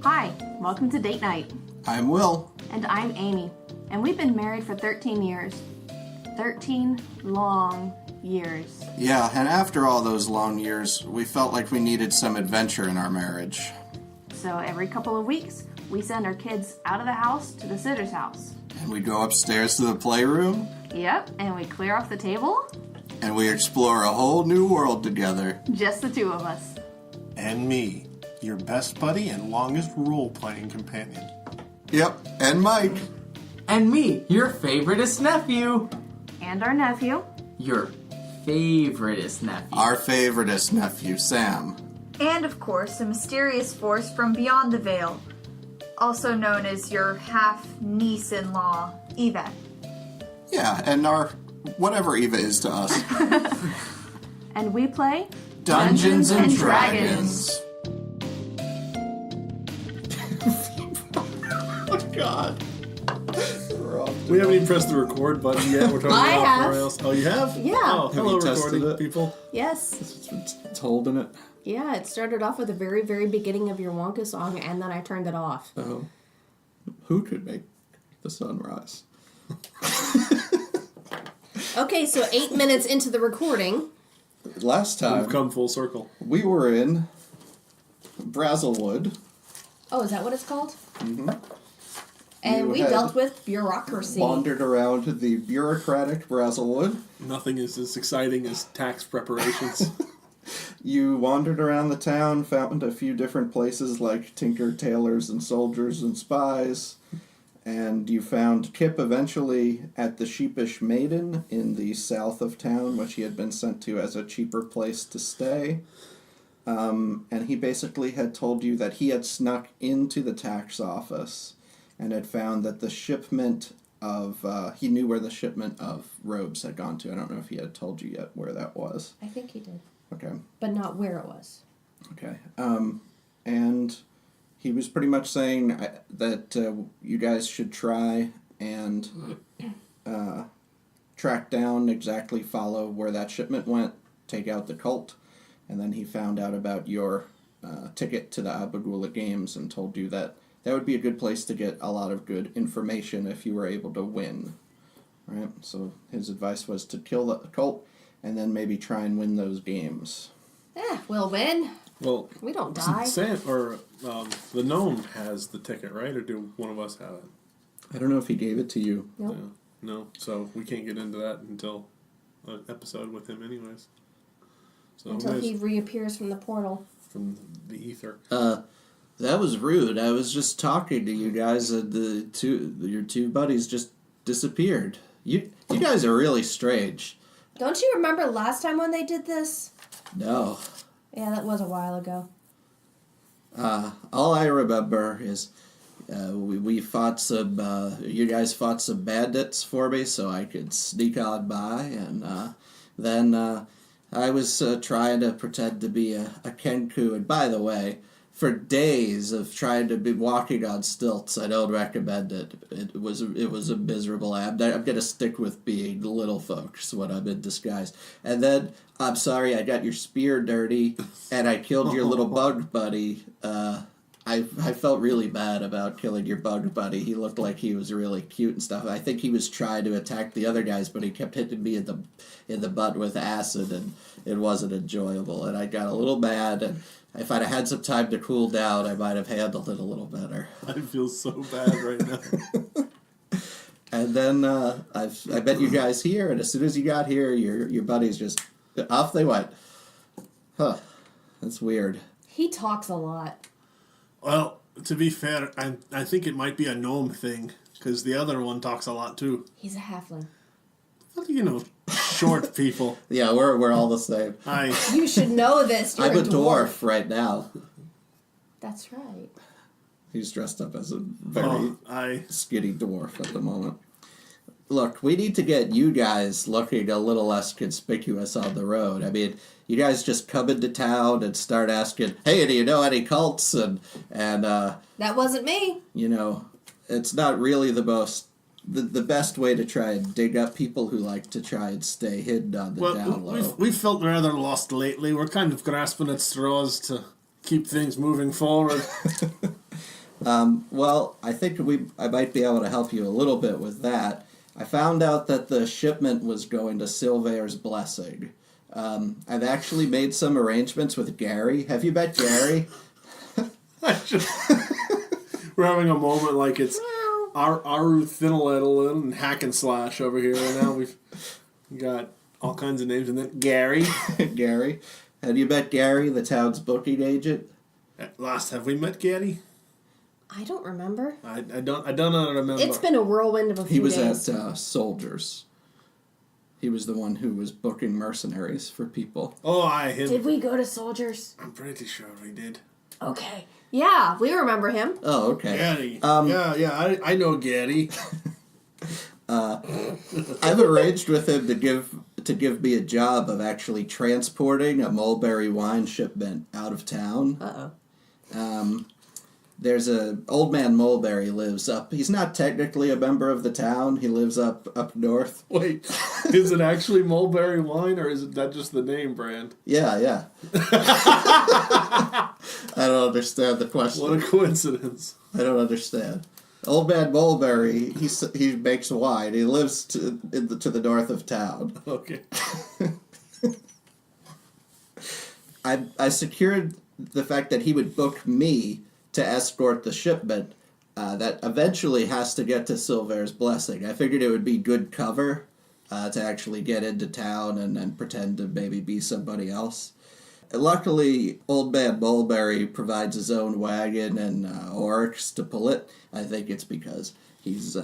Hi, welcome to Date Night. I'm Will. And I'm Amy. And we've been married for 13 years. 13 long years. Yeah, and after all those long years, we felt like we needed some adventure in our marriage. So every couple of weeks, we send our kids out of the house to the sitter's house. And we go upstairs to the playroom. Yep, and we clear off the table. And we explore a whole new world together. Just the two of us. And me, your best buddy and longest role-playing companion. Yep, and Mike. And me, your favoriteest nephew. And our nephew. Your favoriteest nephew. Our favoriteest nephew, Sam. And, of course, a mysterious force from beyond the veil, also known as your half-niece-in-law, Eva. Yeah, and our whatever Eva is to us. And we play Dungeons and Dragons. Oh, God. We haven't even pressed the record button yet. We're talking I about have. somewhere else. Oh, you have? Yeah. Oh, Have hello, you tested recording it? people. Yes. It's holding it. Yeah, it started off with the very, very beginning of your Wonka song, and then I turned it off. Oh. Who could make the sun rise? Okay, so 8 minutes into the recording. Last time, We've come full circle. we were in Brazelwood. Oh, is that what it's called? Mm-hmm. And You we had dealt with bureaucracy. Wandered around the bureaucratic Brazelwood. Nothing is as exciting as tax preparations. You wandered around the town, found a few different places like Tinker, Tailors, and Soldiers and Spies. And you found Kip eventually at the Sheepish Maiden in the south of town, which he had been sent to as a cheaper place to stay. And he basically had told you that he had snuck into the tax office and had found that the shipment of, he knew where the shipment of robes had gone to. I don't know if he had told you yet where that was. I think he did. Okay. But not where it was. Okay. And he was pretty much saying that you guys should try and track down, exactly follow where that shipment went, take out the cult, and then he found out about your ticket to the Abagula Games and told you that that would be a good place to get a lot of good information if you were able to win. Right? So his advice was to kill the cult and then maybe try and win those games. We'll win. Well, We don't die. Sam, or the gnome has the ticket, right? Or do one of us have it? I don't know if he gave it to you. Nope. Yeah. No, so we can't get into that until an episode with him anyways. So Until he reappears from the portal. from the ether. That was rude. I was just talking to you guys, and your two buddies just disappeared. You guys are really strange. Don't you remember last time when they did this? No. Yeah, that was a while ago. All I remember is we fought some. You guys fought some bandits for me, so I could sneak on by, and then I was trying to pretend to be a Kenku. And by the way, for days of trying to be walking on stilts, I don't recommend it. It was a miserable act. I'm gonna stick with being little folks when I'm in disguise. And then I'm sorry I got your spear dirty, and I killed your little bug buddy. I felt really bad about killing your bug buddy. He looked like he was really cute and stuff. I think he was trying to attack the other guys, but he kept hitting me in the butt with acid, and it wasn't enjoyable. And I got a little mad, and if I'd had some time to cool down, I might have handled it a little better. I feel so bad right now. And then I met you guys here, and as soon as you got here, your buddies just off they went. Huh? That's weird. He talks a lot. Well, to be fair, I think it might be a gnome thing, because the other one talks a lot too. He's a halfling. Well, you know, short people. Yeah, we're all the same. You should know this. You're I'm a dwarf right now. That's right. He's dressed up as a very I skinny dwarf at the moment. Look, we need to get you guys looking a little less conspicuous on the road. I mean, you guys just come into town and start asking, hey, do you know any cults? And That wasn't me. you know, it's not really the best way to try and dig up people who like to try and stay hidden on the down low. we've felt rather lost lately. We're kind of grasping at straws to keep things moving forward. Well, I think I might be able to help you a little bit with that. I found out that the shipment was going to Silvair's Blessing. I've actually made some arrangements with Gary. Have you met Gary? We're having a moment like it's Aru Thinalidal and Hack and Slash over here right now. We've got all kinds of names, and then Gary. Gary. Have you met Gary, the town's booking agent? At last, have we met Gary? I don't remember. I don't remember. It's been a whirlwind of a few He was days. at Soldiers. He was the one who was booking mercenaries for people. Oh, him. Did we go to Soldiers? I'm pretty sure we did. Okay. Yeah, we remember him. Oh, okay. Gary. I know Gary. I've arranged with him to give me a job of actually transporting a mulberry wine shipment out of town. Uh-oh. There's a old man Mulberry lives up. He's not technically a member of the town. He lives up north. Wait, is it actually mulberry wine, or is that just the name brand? Yeah. I don't understand the question. What a coincidence. I don't understand. Old man Mulberry, he makes wine. He lives to the north of town. Okay. I secured the fact that he would book me to escort the shipment that eventually has to get to Silvair's Blessing. I figured it would be good cover to actually get into town and pretend to maybe be somebody else. And luckily, Old Man Mulberry provides his own wagon and orcs to pull it. I think it's because he's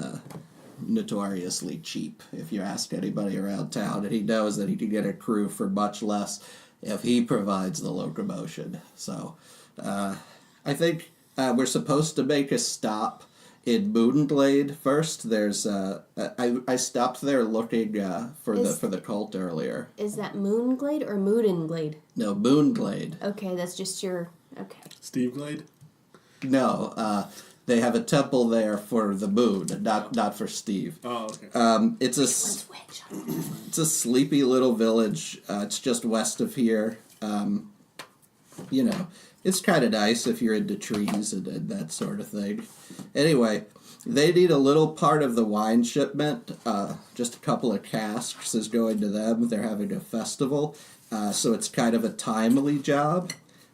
notoriously cheap, if you ask anybody around town, and he knows that he can get a crew for much less if he provides the locomotion. So, I think we're supposed to make a stop in Moonglade first. There's I stopped there looking for the cult earlier. Is that Moonglade or Moodenglade? No, Moonglade. Okay, that's just your... Okay. Steve Glade? No, they have a temple there for the moon, not for Steve. Oh, okay. It's a sleepy little village. It's just west of here. It's kind of nice if you're into trees and that sort of thing. Anyway, they need a little part of the wine shipment. Just a couple of casks is going to them. They're having a festival, so it's kind of a timely job.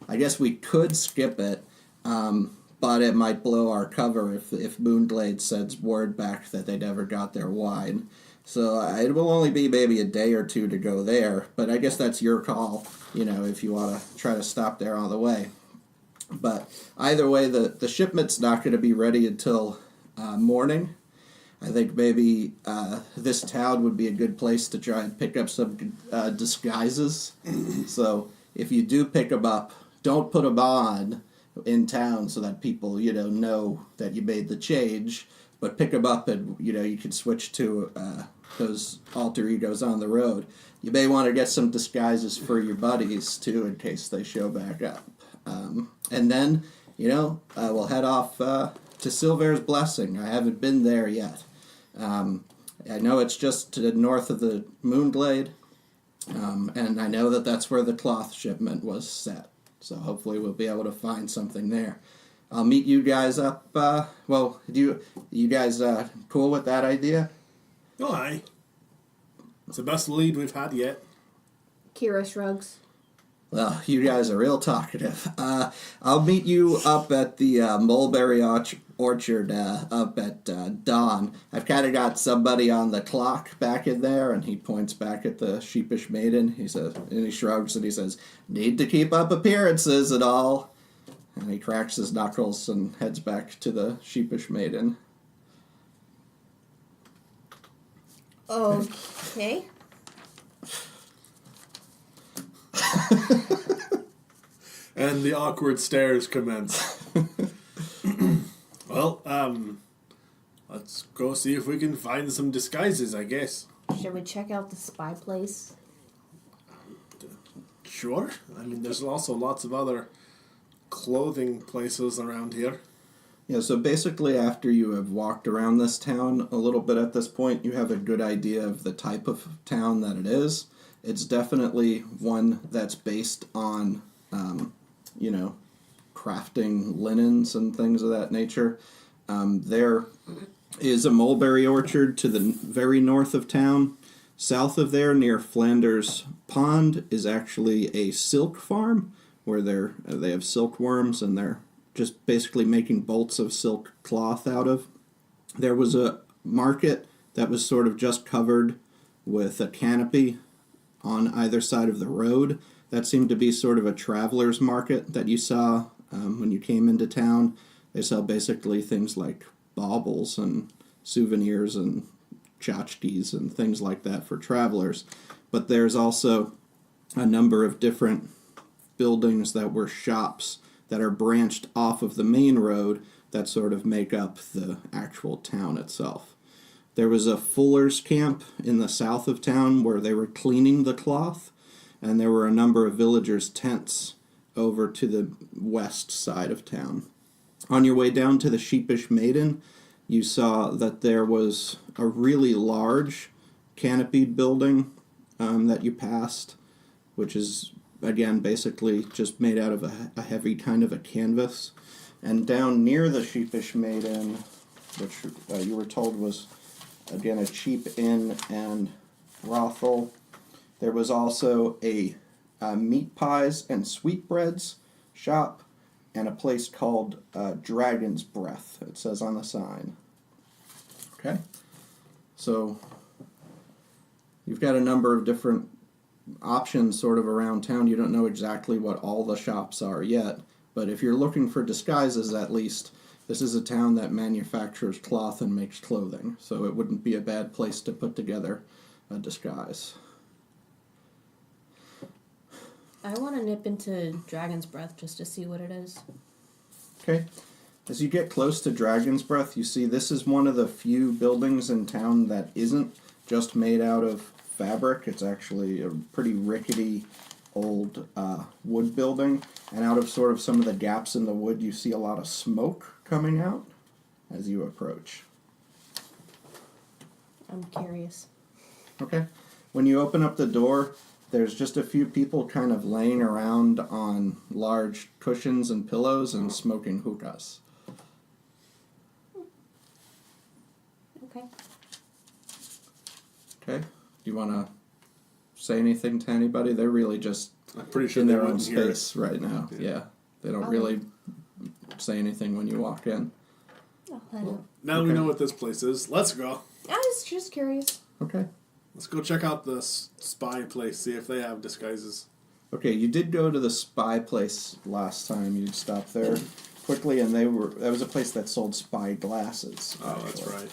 I guess we could skip it, but it might blow our cover if Moonglade sends word back that they never got their wine. So it will only be maybe a day or two to go there, but I guess that's your call, if you want to try to stop there on the way. But either way, the shipment's not going to be ready until morning. I think maybe this town would be a good place to try and pick up some disguises. So if you do pick them up, don't put them on in town so that people, know that you made the change. But pick them up and, you can switch to those alter egos on the road. You may want to get some disguises for your buddies, too, in case they show back up. And then, we'll head off to Silvair's Blessing. I haven't been there yet. I know it's just to the north of the Moonglade, and I know that that's where the cloth shipment was set. So hopefully we'll be able to find something there. I'll meet you guys up. You guys cool with that idea? Oh, aye. It's the best lead we've had yet. Keira shrugs. Well, you guys are real talkative. I'll meet you up at the Mulberry Orchard up at dawn. I've kind of got somebody on the clock back in there, and he points back at the sheepish maiden. He says, and he shrugs and he says, "Need to keep up appearances and all." And he cracks his knuckles and heads back to the sheepish maiden. Okay. And the awkward stares commence. Well, let's go see if we can find some disguises, I guess. Should we check out the spy place? Sure. I mean, there's also lots of other clothing places around here. Yeah, so basically after you have walked around this town a little bit at this point, you have a good idea of the type of town that it is. It's definitely one that's based on, crafting linens and things of that nature. There is a mulberry orchard to the very north of town. South of there, near Flanders Pond, is actually a silk farm where they have silkworms and they're just basically making bolts of silk cloth out of. There was a market that was sort of just covered with a canopy on either side of the road. That seemed to be sort of a traveler's market that you saw when you came into town. They sell basically things like baubles and souvenirs and tchotchkes and things like that for travelers. But there's also a number of different buildings that were shops that are branched off of the main road that sort of make up the actual town itself. There was a fuller's camp in the south of town where they were cleaning the cloth, and there were a number of villagers' tents over to the west side of town. On your way down to the Sheepish Maiden, you saw that there was a really large canopied building that you passed, which is, again, basically just made out of a heavy kind of a canvas. And down near the Sheepish Maiden, which you were told was, again, a cheap inn and brothel, there was also a meat pies and sweetbreads shop and a place called Dragon's Breath, it says on the sign. Okay? So you've got a number of different options sort of around town. You don't know exactly what all the shops are yet, but if you're looking for disguises, at least, this is a town that manufactures cloth and makes clothing, so it wouldn't be a bad place to put together a disguise. I want to nip into Dragon's Breath just to see what it is. Okay. As you get close to Dragon's Breath, you see this is one of the few buildings in town that isn't just made out of fabric. It's actually a pretty rickety old wood building, and out of sort of some of the gaps in the wood you see a lot of smoke coming out as you approach. I'm curious. Okay. When you open up the door, there's just a few people kind of laying around on large cushions and pillows and smoking hookahs. Okay. Okay. Do you want to say anything to anybody? They're really just I'm pretty sure in they their own wouldn't hear it. space right now. Yeah. They don't Okay. really say anything when you walk in. Oh, I don't. Now we Okay. know what this place is. Let's go. I was just curious. Okay. Let's go check out the spy place, see if they have disguises. Okay, you did go to the spy place last time. You stopped there quickly, and that was a place that sold spy glasses. Oh, that's actually. right.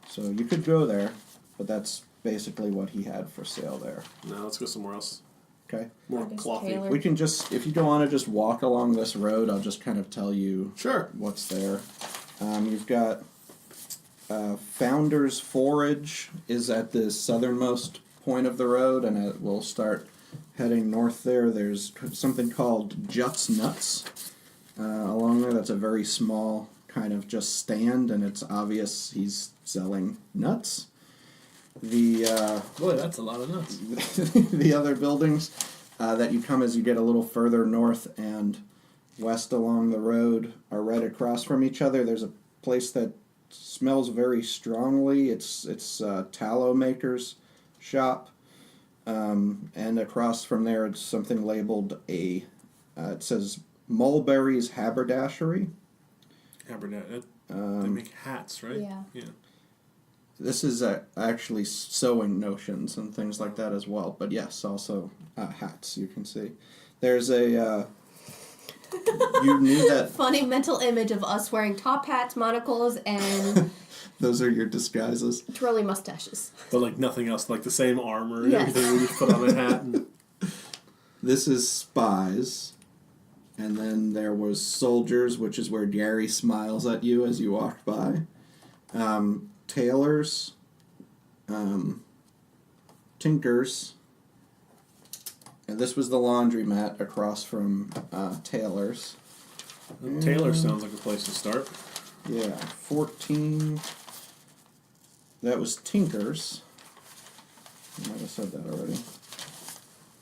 So you could go there, but that's basically what he had for sale there. Now let's go somewhere else. Okay? More I guess clothy. Taylor. We can just, if you don't want to just walk along this road, I'll just kind of tell you Sure. what's there. You've got Founder's Forage is at the southernmost point of the road, and we'll start heading north there. There's something called Jut's Nuts along there. That's a very small kind of just stand, and it's obvious he's selling nuts. The Boy, that's a lot of nuts. the other buildings that you come as you get a little further north and west along the road are right across from each other. There's a place that smells very strongly. It's tallow maker's shop, and across from there it's something labeled it says Mulberry's Haberdashery. Haberdashery. They make hats, right? Yeah. This is actually sewing notions and things like that as well. But yes, also hats, you can see. There's a... you knew that... Funny mental image of us wearing top hats, monocles, and Those are your disguises. twirly mustaches. But like nothing else, like the same armor and Yes. everything. We just put on a hat. And... This is spies. And then there was soldiers, which is where Gary smiles at you as you walk by. Tailors. Tinkers. And this was the laundromat across from Taylor's. Taylor sounds like a place to start. Yeah, 14. That was Tinkers. I might have said that already.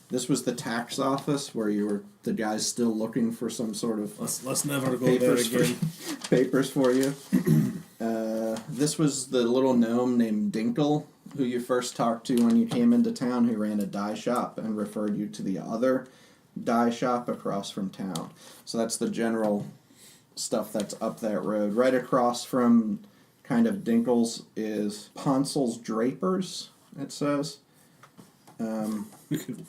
This was the tax office where the guy's still looking for some sort of Let's never go there again. papers for you. This was the little gnome named Dinkle, who you first talked to when you came into town, who ran a dye shop and referred you to the other dye shop across from town. So that's the general stuff that's up that road. Right across from kind of Dinkle's is Poncel's Drapers, it says. We could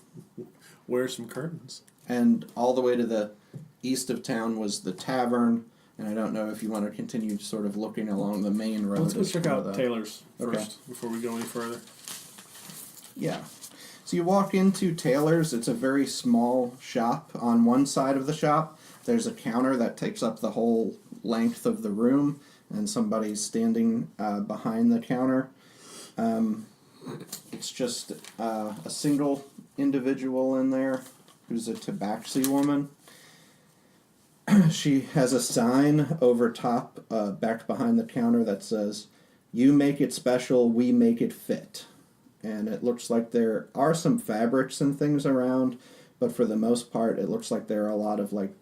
wear some curtains. And all the way to the east of town was the tavern. And I don't know if you want to continue sort of looking along the main road. Let's go check out Taylor's Okay. first before we go any further. Yeah. So you walk into Taylor's. It's a very small shop. On one side of the shop, there's a counter that takes up the whole length of the room, and somebody's standing behind the counter. It's just a single individual in there who's a tabaxi woman. She has a sign over top, back behind the counter that says, "You make it special, we make it fit." And it looks like there are some fabrics and things around, but for the most part, it looks like there are a lot of like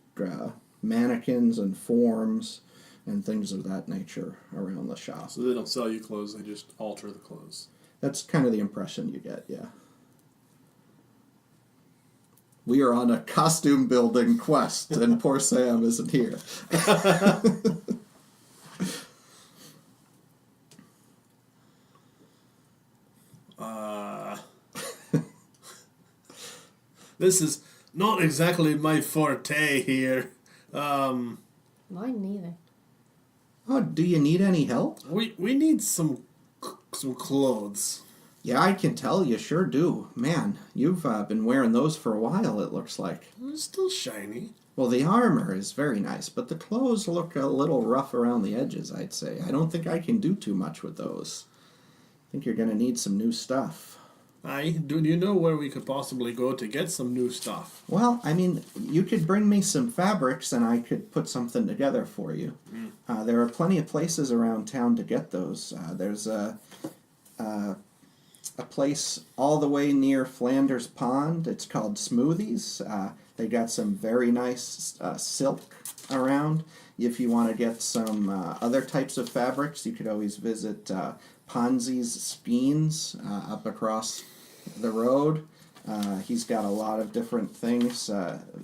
mannequins and forms and things of that nature around the shop. So they don't sell you clothes, they just alter the clothes. That's kind of the impression you get, yeah. We are on a costume building quest, and poor Sam isn't here. This is not exactly my forte here. Mine neither. Oh, do you need any help? We need some clothes. Yeah, I can tell you sure do. Man, you've been wearing those for a while, it looks like. It's still shiny. Well, the armor is very nice, but the clothes look a little rough around the edges, I'd say. I don't think I can do too much with those. I think you're going to need some new stuff. Do you know where we could possibly go to get some new stuff? Well, I mean, you could bring me some fabrics and I could put something together for you. There are plenty of places around town to get those. There's a place all the way near Flanders Pond. It's called Smoothies. They got some very nice silk around. If you want to get some other types of fabrics, you could always visit Ponzi's Skeins up across the road. He's got a lot of different things.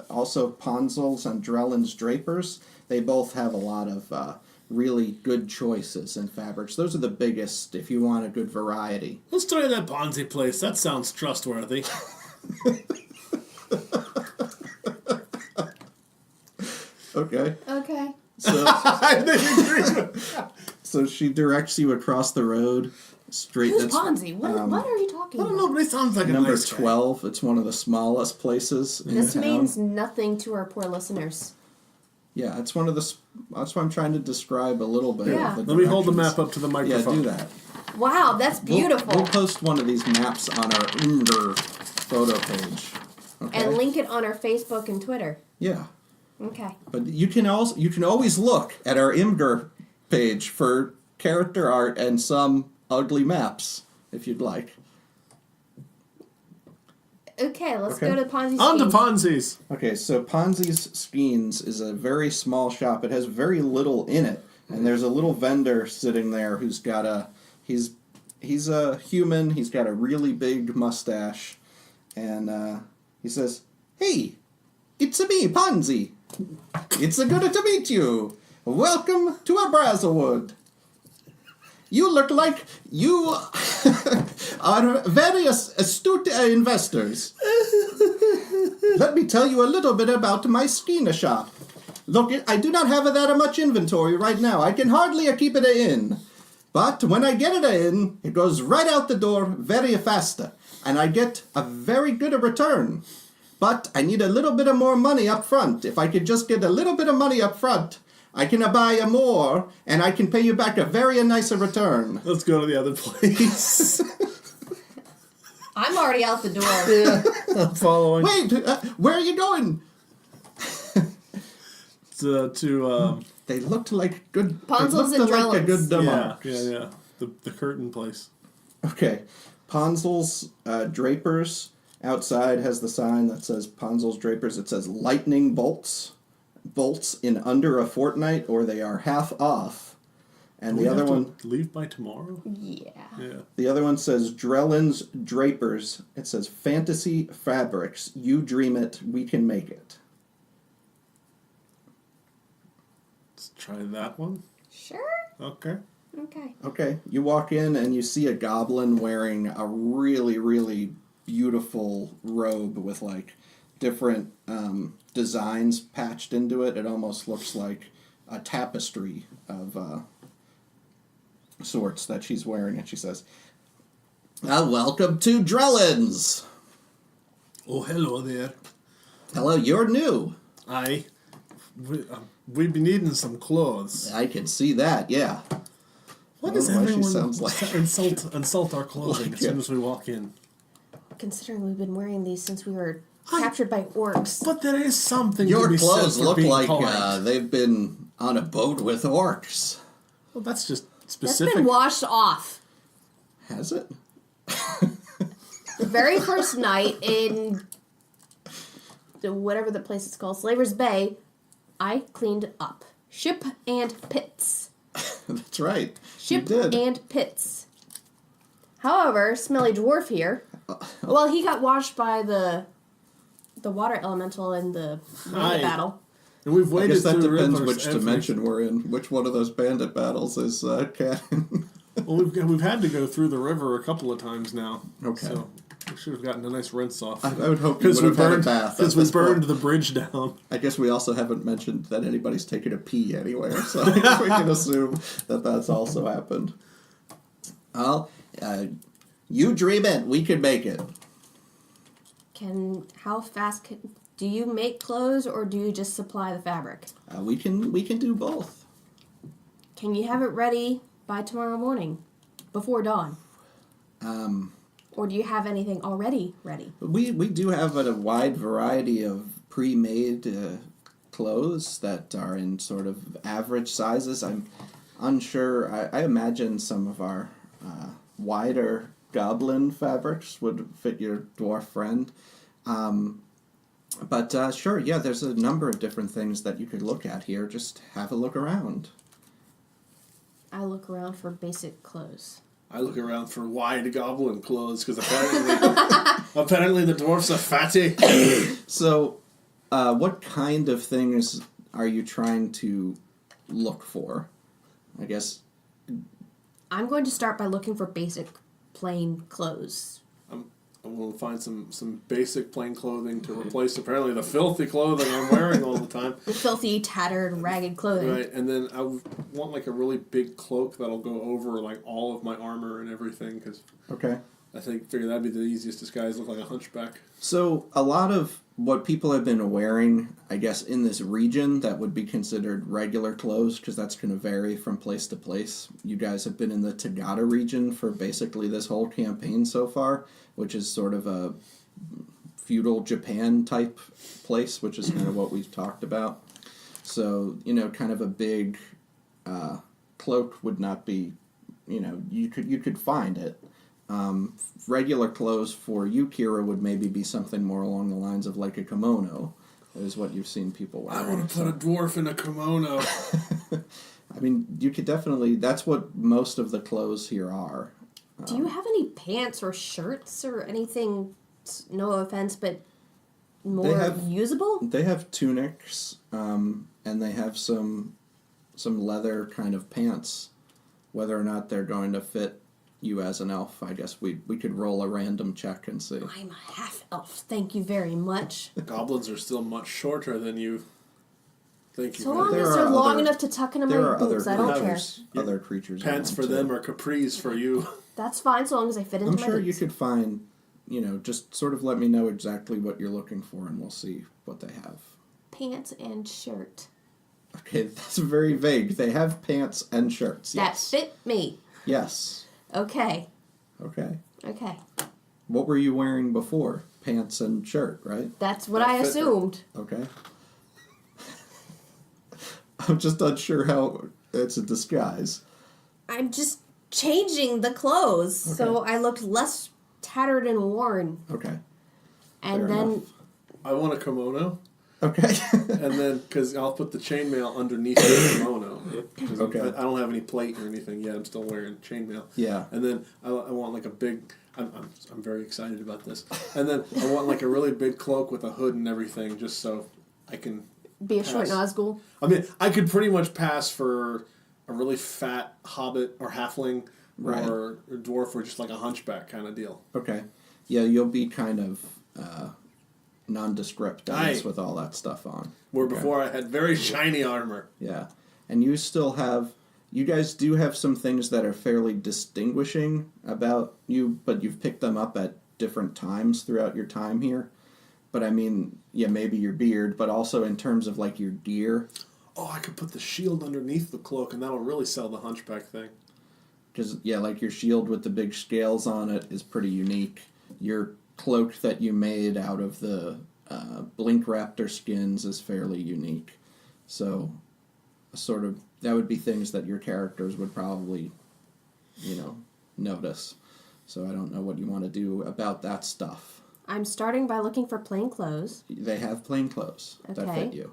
Also, Ponzel's and Drellin's Drapers. They both have a lot of really good choices in fabrics. Those are the biggest if you want a good variety. Let's try that Ponzi place. That sounds trustworthy. Okay. Okay. So, so she directs you across the road straight. Who's Ponzi? What are you talking I don't know, about? but he sounds like a Number nice guy. 12. It's one of the smallest places in This town. means nothing to our poor listeners. Yeah, it's one of the. That's what I'm trying to describe a little bit. Yeah. Of the Let me hold the directions. map up to the Yeah, microphone. do that. Wow, that's beautiful. We'll post one of these maps on our Imgur photo page. Okay? And link it on our Facebook and Twitter. Yeah, Okay. but you can always look at our Imgur page for character art and some ugly maps if you'd like. Okay, let's Okay. go to Ponzi's. On to Schemes. Ponzi's. Okay, so Ponzi's Skeins is a very small shop. It has very little in it, and there's a little vendor sitting there who's got a he's a human. He's got a really big mustache, and he says, "Hey, it's a me, Ponzi. It's a good to meet you. Welcome to Abrazawood. You look like you are very astute investors. Let me tell you a little bit about my skeina shop. Look, I do not have that much inventory right now. I can hardly keep it in. But when I get it in, it goes right out the door very fast. And I get a very good return. But I need a little bit of more money up front. If I could just get a little bit of money up front, I can buy more, and I can pay you back a very nice return." Let's go to the other place. I'm already out the door. I'm following. Wait, where are you going? They looked like good. Ponzels they and looked like a Drellins. good yeah, demo. yeah. The curtain place. Okay, Ponzel's Drapers Outside has the sign that says Ponzel's Drapers. It says lightning bolts in under a fortnight, or they are half off. And Do the we other have to one, leave by tomorrow? Yeah. Yeah. the other one says Drellin's Drapers. It says fantasy fabrics. You dream it, we can make it. Let's try that one. Sure. Okay. Okay. Okay, you walk in and you see a goblin wearing a really, really beautiful robe with like different designs patched into it. It almost looks like a tapestry of sorts that she's wearing, and she says, welcome to Drellin's. Oh, hello there. Hello, you're new. We've been needing some clothes. I can see that, yeah. Why I does don't know why she everyone sounds like- insult our clothing Like as soon it. as we walk in? Considering we've been wearing these since we were captured by orcs. But there is something to Your be clothes said for look being like polite. they've been on a boat with orcs. Well, that's just That's specific. been washed off. Has it? The very first night in whatever the place is called, Slaver's Bay, I cleaned up. Ship and pits. That's right. Ship you did. and pits. However, Smelly Dwarf here, well, he got washed by the water elemental in the Hi. battle. And we've I waded guess that through depends rivers which every- dimension we're in. Which one of those bandit battles is canon? Well, we've had to go through the river a couple of times now. Okay. So we should have gotten a nice rinse off. I would hope you would Because we have had a burned, bath. because at we this burned point. the bridge down. I guess we also haven't mentioned that anybody's taken a pee anywhere, so I guess we can assume that that's also happened. Well, you dream it. We can make it. How fast do you make clothes or do you just supply the fabric? We can do both. Can you have it ready by tomorrow morning, before dawn? Or do you have anything already ready? We do have a wide variety of pre-made clothes that are in sort of average sizes. I'm unsure. I imagine some of our wider goblin fabrics would fit your dwarf friend. But sure, yeah, there's a number of different things that you could look at here. Just have a look around. I look around for basic clothes. I look around for wide goblin clothes because apparently the dwarf's a fatty. So, what kind of things are you trying to look for? I guess. I'm going to start by looking for basic, plain clothes. I'm going to find some basic plain clothing to replace apparently the filthy clothing I'm wearing all the time. The filthy, tattered, ragged clothing. Right, and then I want like a really big cloak that'll go over like all of my armor and everything because Okay. I figure that'd be the easiest disguise. Look like a hunchback. So, a lot of what people have been wearing, I guess, in this region that would be considered regular clothes, because that's going to vary from place to place. You guys have been in the Tagada region for basically this whole campaign so far, which is sort of a feudal Japan type place, which is kind of what we've talked about. So, kind of a big cloak would not be, you could find it. Regular clothes for you, Keira, would maybe be something more along the lines of like a kimono, is what you've seen people wearing. I want to put a dwarf in a kimono. I mean, you could definitely, that's what most of the clothes here are. Do you have any pants or shirts or anything, no offense, but more usable? They have tunics, and they have some leather kind of pants. Whether or not they're going to fit you as an elf, I guess we could roll a random check and see. I'm a half-elf, thank you very much. Goblins are still much shorter than you. Thank you. So very long There as are they're long other- enough to tuck into There my are other boobs, I don't care. other creatures. Pants around, for too. them or capris for you. That's fine, so long as I fit into I'm my sure boobs. you could find, just sort of let me know exactly what you're looking for, and we'll see what they have. Pants and shirt. Okay, that's very vague. They have pants and shirts. Yes. That fit me. Yes. Okay. Okay. Okay. What were you wearing before? Pants and shirt, right? That's what That I fit her. assumed. Okay. I'm just unsure how it's a disguise. I'm just changing the clothes so I looked less tattered and worn. Okay. And Fair then enough. I want a kimono. Okay. And then, because I'll put the chainmail underneath the kimono. 'Cause Okay. I don't have any plate or anything yet. I'm still wearing chainmail. Yeah. And then I want like a big. I'm very excited about this. And then I want like a really big cloak with a hood and everything, just so I can. be a short Pass. Nazgul. I mean, I could pretty much pass for a really fat hobbit or halfling Right. or dwarf or just like a hunchback kind of deal. Okay. Yeah, you'll be kind of nondescript, I guess, Aye. with all that stuff on. Where Okay. before I had very shiny armor. Yeah. And you still have... You guys do have some things that are fairly distinguishing about you, but you've picked them up at different times throughout your time here. But I mean, yeah, maybe your beard, but also in terms of like your gear. Oh, I could put the shield underneath the cloak, and that'll really sell the hunchback thing. Because, yeah, like your shield with the big scales on it is pretty unique. Your cloak that you made out of the blink raptor skins is fairly unique. So, sort of, that would be things that your characters would probably, notice. So I don't know what you want to do about that stuff. I'm starting by looking for plain clothes. They have plain clothes that Okay. fit you.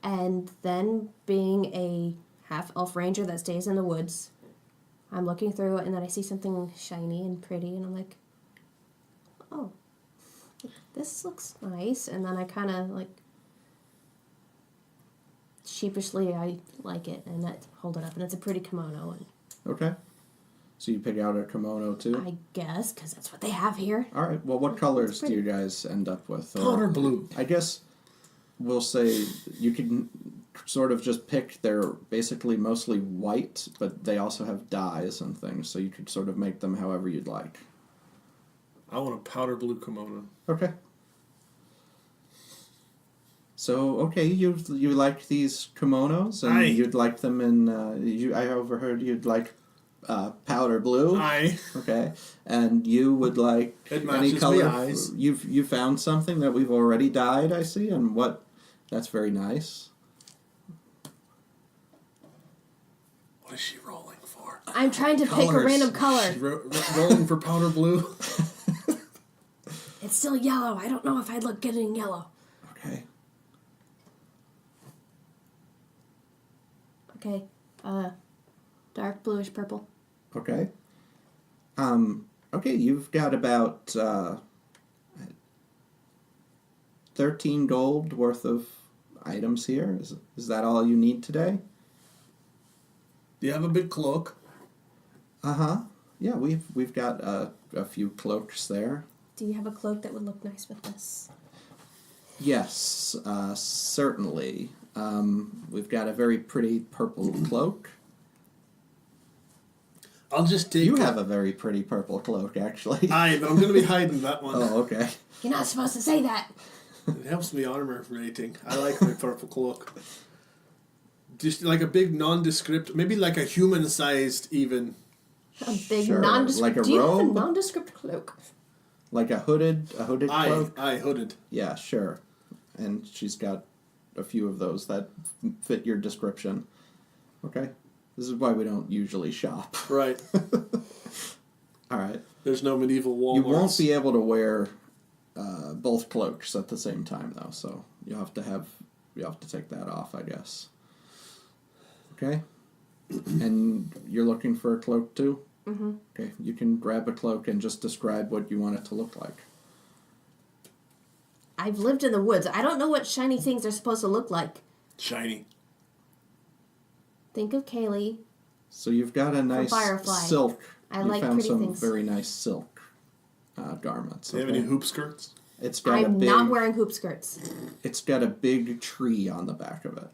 And then, being a half-elf ranger that stays in the woods, I'm looking through it, and then I see something shiny and pretty, and I'm like, oh, this looks nice. And then I kind of, like, sheepishly, I like it, and I hold it up, and it's a pretty kimono, and Okay. So you pick out a kimono too? I guess, because that's what they have here. All right. Well, what colors do pretty. you guys end up with? Or- Powder blue. I guess we'll say you can sort of just pick. They're basically mostly white, but they also have dyes and things, so you could sort of make them however you'd like. I want a powder blue kimono. Okay. So okay, you like these kimonos, and Aye. you'd like them in. I overheard you'd like powder blue. Aye. Okay, and you would like It any matches color. my eyes. You found something that we've already dyed, I see, and what? That's very nice. What is she rolling for? I'm trying to pick a Colors. random color. She's rolling for powder blue. It's still yellow. I don't know if I'd look good in yellow. Okay. Okay, dark bluish purple. Okay. Okay, you've got about 13 gold worth of items here. Is that all you need today? Do you have a big cloak? Uh-huh. Yeah, we've got a few cloaks there. Do you have a cloak that would look nice with this? Yes, certainly. We've got a very pretty purple cloak. I'll just take You it. have a very pretty purple cloak, actually. Aye, but I'm going to be hiding that one. Oh, okay. You're not supposed to say that. It helps me armor rating. I like my purple cloak. Just like a big nondescript, maybe like a human-sized even. A big Sure, nondescript. like a Do you have a robe? nondescript cloak? Like a hooded cloak? Aye, hooded. Yeah, sure. And she's got a few of those that fit your description. Okay. This is why we don't usually shop. Right. All right. There's no medieval Walmarts. You won't be able to wear both cloaks at the same time, though. So you have to take that off, I guess. Okay. And you're looking for a cloak too. Mm-hmm. Okay. You can grab a cloak and just describe what you want it to look like. I've lived in the woods. I don't know what shiny things are supposed to look like. Shiny. Think of Kaylee. So you've got a nice Firefly. silk. I you like found pretty some things. very nice silk garments. Do you have any hoop skirts? It's got a I'm big. not wearing hoop skirts. It's got a big tree on the back of it.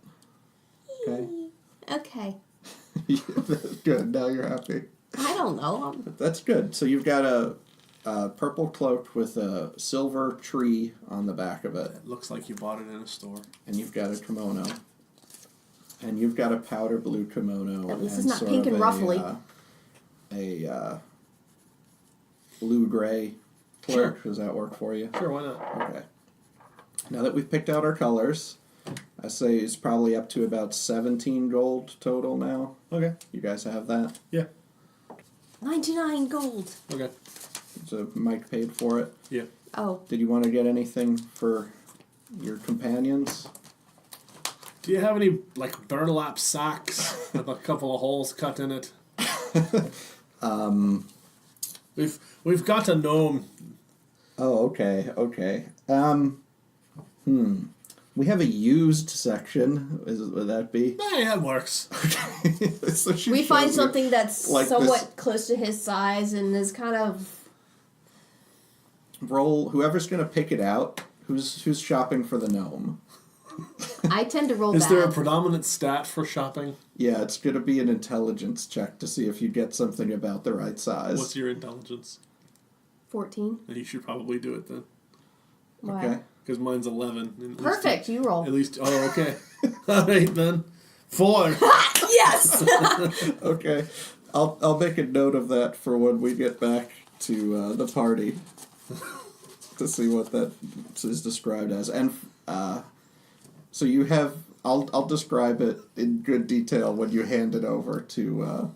Okay. Okay. That's good. Now you're happy. I don't know. That's good. So you've got a purple cloak with a silver tree on the back of it, It looks like you bought it in a store. and you've got a kimono, and you've got a powder blue kimono. At least and it's not sort pink of and ruffly. A blue gray cloak. Sure. Does that work for you? Sure, why not? Okay. Now that we've picked out our colors, I say it's probably up to about 17 gold total now. Okay. You guys have that? Yeah. 99 gold. Okay. So Mike paid for it. Yeah. Oh, Did you want to get anything for your companions? Do you have any, like, burlap sacks with a couple of holes cut in it? We've got a gnome. Oh, okay. We have a used section. Would that be? Yeah, it works. So she we shows find you, something that's like, somewhat this- close to his size and is kind of. Roll. Whoever's gonna pick it out. Who's shopping for the gnome? I tend to roll Is bad. there a predominant stat for shopping? Yeah, it's gonna be an intelligence check to see if you get something about the right size. What's your intelligence? 14. You should probably do it then. Why? Okay. Because mine's 11. Perfect, you roll. At least, oh, okay. All right, then. 4. Yes! Okay, I'll make a note of that for when we get back to the party to see what that is described as. And so you have. I'll describe it in good detail when you hand it over to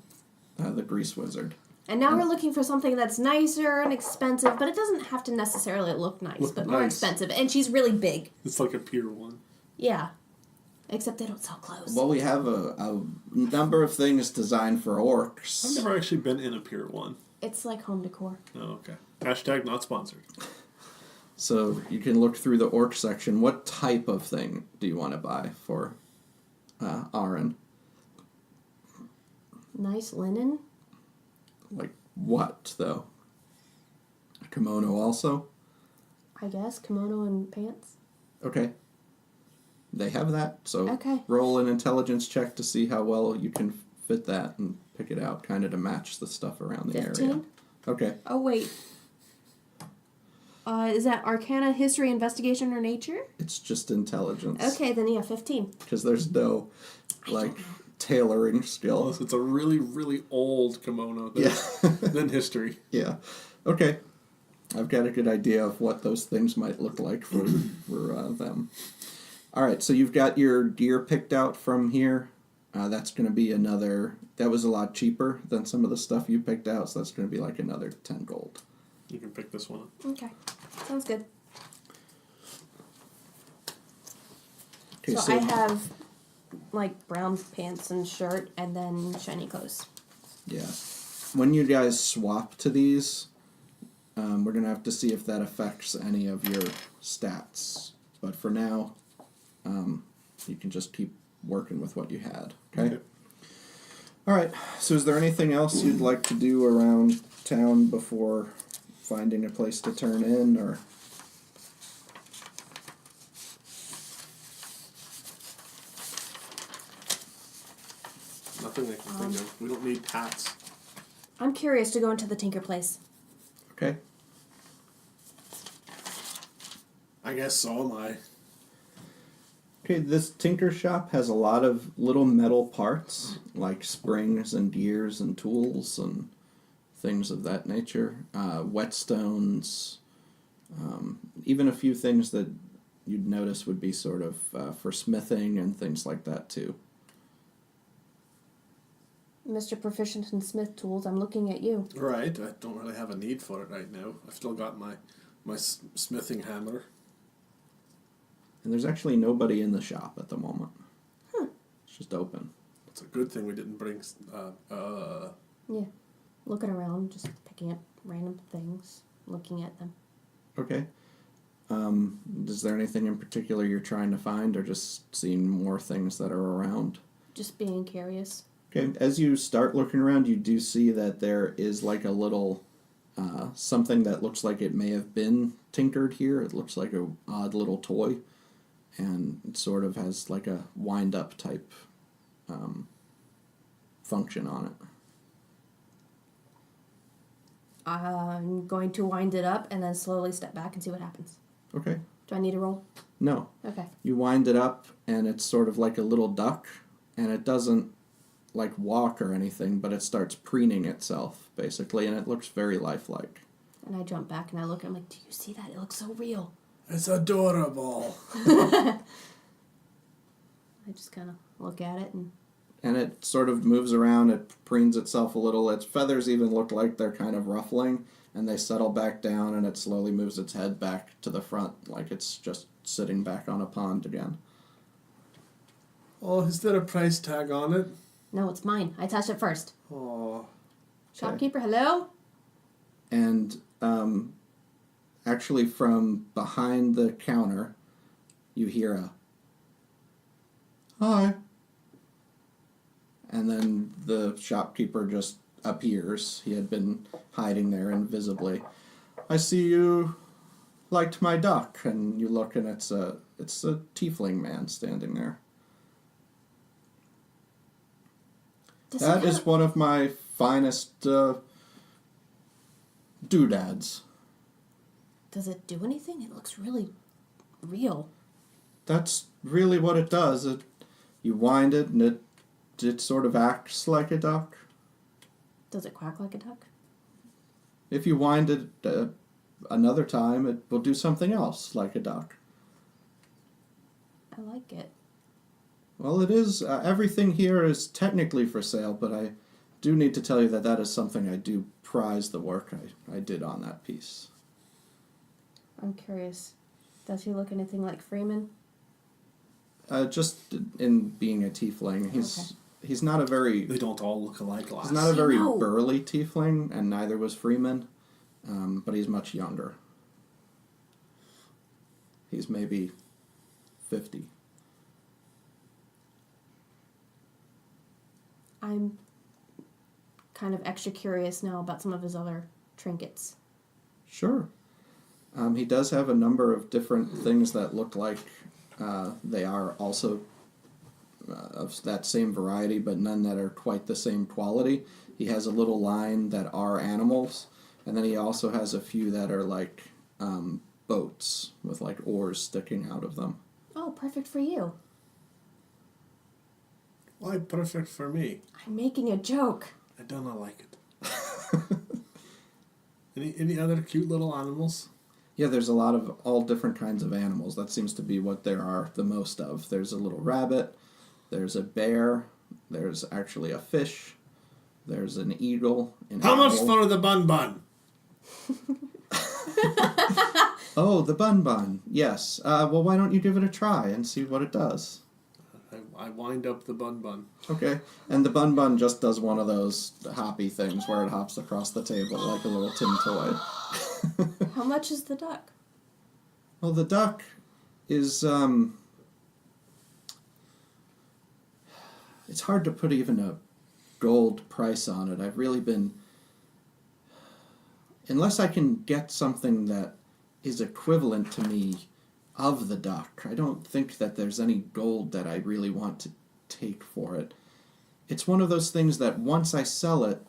the grease wizard. And now we're looking for something that's nicer and expensive, but it doesn't have to necessarily look nice, Look but more nice. expensive. And she's really big. It's like a pier one. Yeah. Except they don't sell clothes. Well, we have a number of things designed for orcs. I've never actually been in a pier one. It's like home decor. Oh, okay. Hashtag not sponsored. So you can look through the orc section. What type of thing do you want to buy for Aaron? Nice linen. Like what, though? A kimono also? I guess. Kimono and pants. Okay. They have that, so Okay. roll an intelligence check to see how well you can fit that and pick it out, kind of to match the stuff around the 15? area. Okay. Oh, wait. Is that Arcana, History, Investigation, or Nature? It's just intelligence. Okay, then yeah, 15. Because there's no, like, tailoring skill. Unless it's a really, really old kimono. Yeah. Then history. Yeah. Okay. I've got a good idea of what those things might look like for them. All right, so you've got your gear picked out from here. That's going to be another... That was a lot cheaper than some of the stuff you picked out, so that's going to be like another 10 gold. You can pick this one up. Okay. Sounds good. Okay, So I have, like, brown pants and shirt, and then shiny clothes. Yeah. When you guys swap to these, we're going to have to see if that affects any of your stats. But for now, you can just keep working with what you had. Okay? All right. So is there anything else you'd like to do around town before finding a place to turn in, or... Nothing I can think of. We don't need hats. I'm curious to go into the Tinker place. Okay. I guess so am I. Okay, this tinker shop has a lot of little metal parts, like springs and gears and tools and things of that nature. Whetstones, even a few things that you'd notice would be sort of for smithing and things like that too. Mr. Proficient in Smith Tools, I'm looking at you. Right. I don't really have a need for it right now. I've still got my smithing hammer. And there's actually nobody in the shop at the moment. It's just open. It's a good thing we didn't bring... Yeah. Looking around, just picking up random things, looking at them. Okay. Is there anything in particular you're trying to find, or just seeing more things that are around? Just being curious. Okay, as you start looking around, you do see that there is like a little something that looks like it may have been tinkered here. It looks like a odd little toy, and it sort of has like a wind-up type function on it. I'm going to wind it up and then slowly step back and see what happens. Okay. Do I need a roll? No. Okay. You wind it up, and it's sort of like a little duck, and it doesn't like walk or anything, but it starts preening itself, basically, and it looks very lifelike. And I jump back and I look and I'm like, do you see that? It looks so real. It's adorable. I just kind of look at it And it sort of moves around, it preens itself a little. Its feathers even look like they're kind of ruffling, and they settle back down, and it slowly moves its head back to the front, like it's just sitting back on a pond again. Oh, is there a price tag on it? No, it's mine. I touched it first. Oh. Shopkeeper, hello? And actually from behind the counter, you hear a, "Hi." And then the shopkeeper just appears. He had been hiding there invisibly. "I see you liked my duck," and you look, and it's a tiefling man standing there. That is one of my finest doodads. Does it do anything? It looks really real. That's really what it does. You wind it, and it sort of acts like a duck. Does it quack like a duck? If you wind it another time, it will do something else like a duck. I like it. Well, it is. Everything here is technically for sale, but I do need to tell you that is something I do prize the work I did on that piece. I'm curious. Does he look anything like Freeman? Just in being a tiefling, he's not a very... They don't all look alike, lass. He's not a very burly tiefling, and neither was Freeman, but he's much younger. He's maybe 50. I'm kind of extra curious now about some of his other trinkets. Sure. He does have a number of different things that look like they are also of that same variety, but none that are quite the same quality. He has a little line that are animals, and then he also has a few that are like boats with like oars sticking out of them. Oh, perfect for you. Why perfect for me? I'm making a joke. I do not like it. Any other cute little animals? Yeah, there's a lot of all different kinds of animals. That seems to be what there are the most of. There's a little rabbit, there's a bear, there's actually a fish, there's an eagle. How much for the bun? Oh, the bun. Yes. Well, why don't you give it a try and see what it does? I wind up the bun. Okay. And the bun just does one of those hoppy things where it hops across the table like a little tin toy. How much is the duck? Well, the duck is, it's hard to put even a gold price on it. I've really been, unless I can get something that is equivalent to me of the duck, I don't think that there's any gold that I really want to take for it. It's one of those things that once I sell it,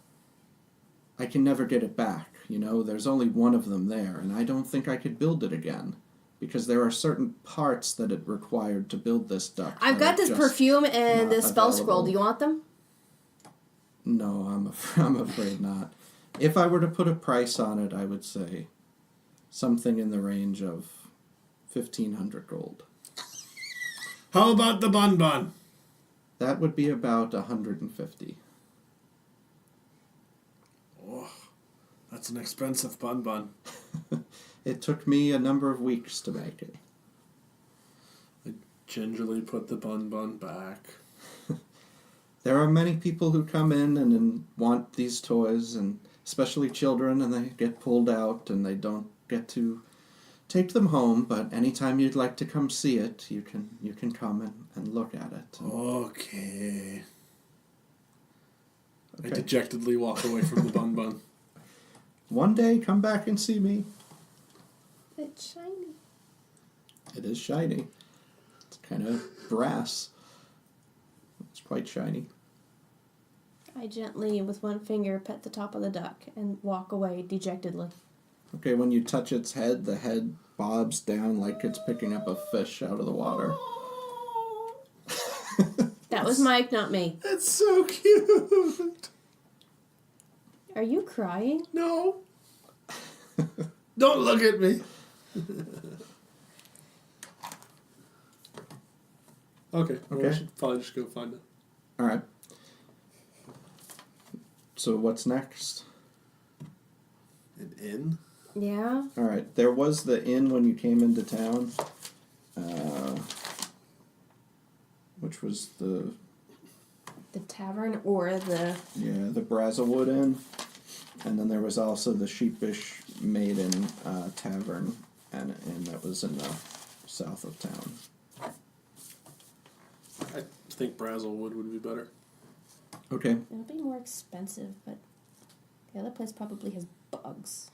I can never get it back. You know, there's only one of them there, and I don't think I could build it again. Because there are certain parts that it required to build this duck. I've got this perfume and this spell scroll. Do you want them? No, I'm afraid not. If I were to put a price on it, I would say something in the range of 1,500 gold. How about the bun? That would be about 150. Oh, that's an expensive bun. It took me a number of weeks to make it. I gingerly put the bun back. There are many people who come in and want these toys, and especially children, and they get pulled out and they don't get to take them home, but anytime you'd like to come see it, you can come and look at it. Okay. I dejectedly walk away from the bun. One day, come back and see me. It's shiny. It is shiny. It's kind of brass. It's quite shiny. I gently, with one finger, pet the top of the duck and walk away dejectedly. Okay, when you touch its head, the head bobs down like it's picking up a fish out of the water. That was Mike, not me. That's so cute. Are you crying? No. Don't look at me. Okay. Well, I should probably just go find it. All right. So what's next? An inn? Yeah. All right. There was the inn when you came into town, which was the tavern or the... the Brazelwood Inn, and then there was also the Sheepish Maiden Tavern, and an inn that was in the south of town. I think Brazelwood would be better. Okay. It'll be more expensive, but the other place probably has bugs.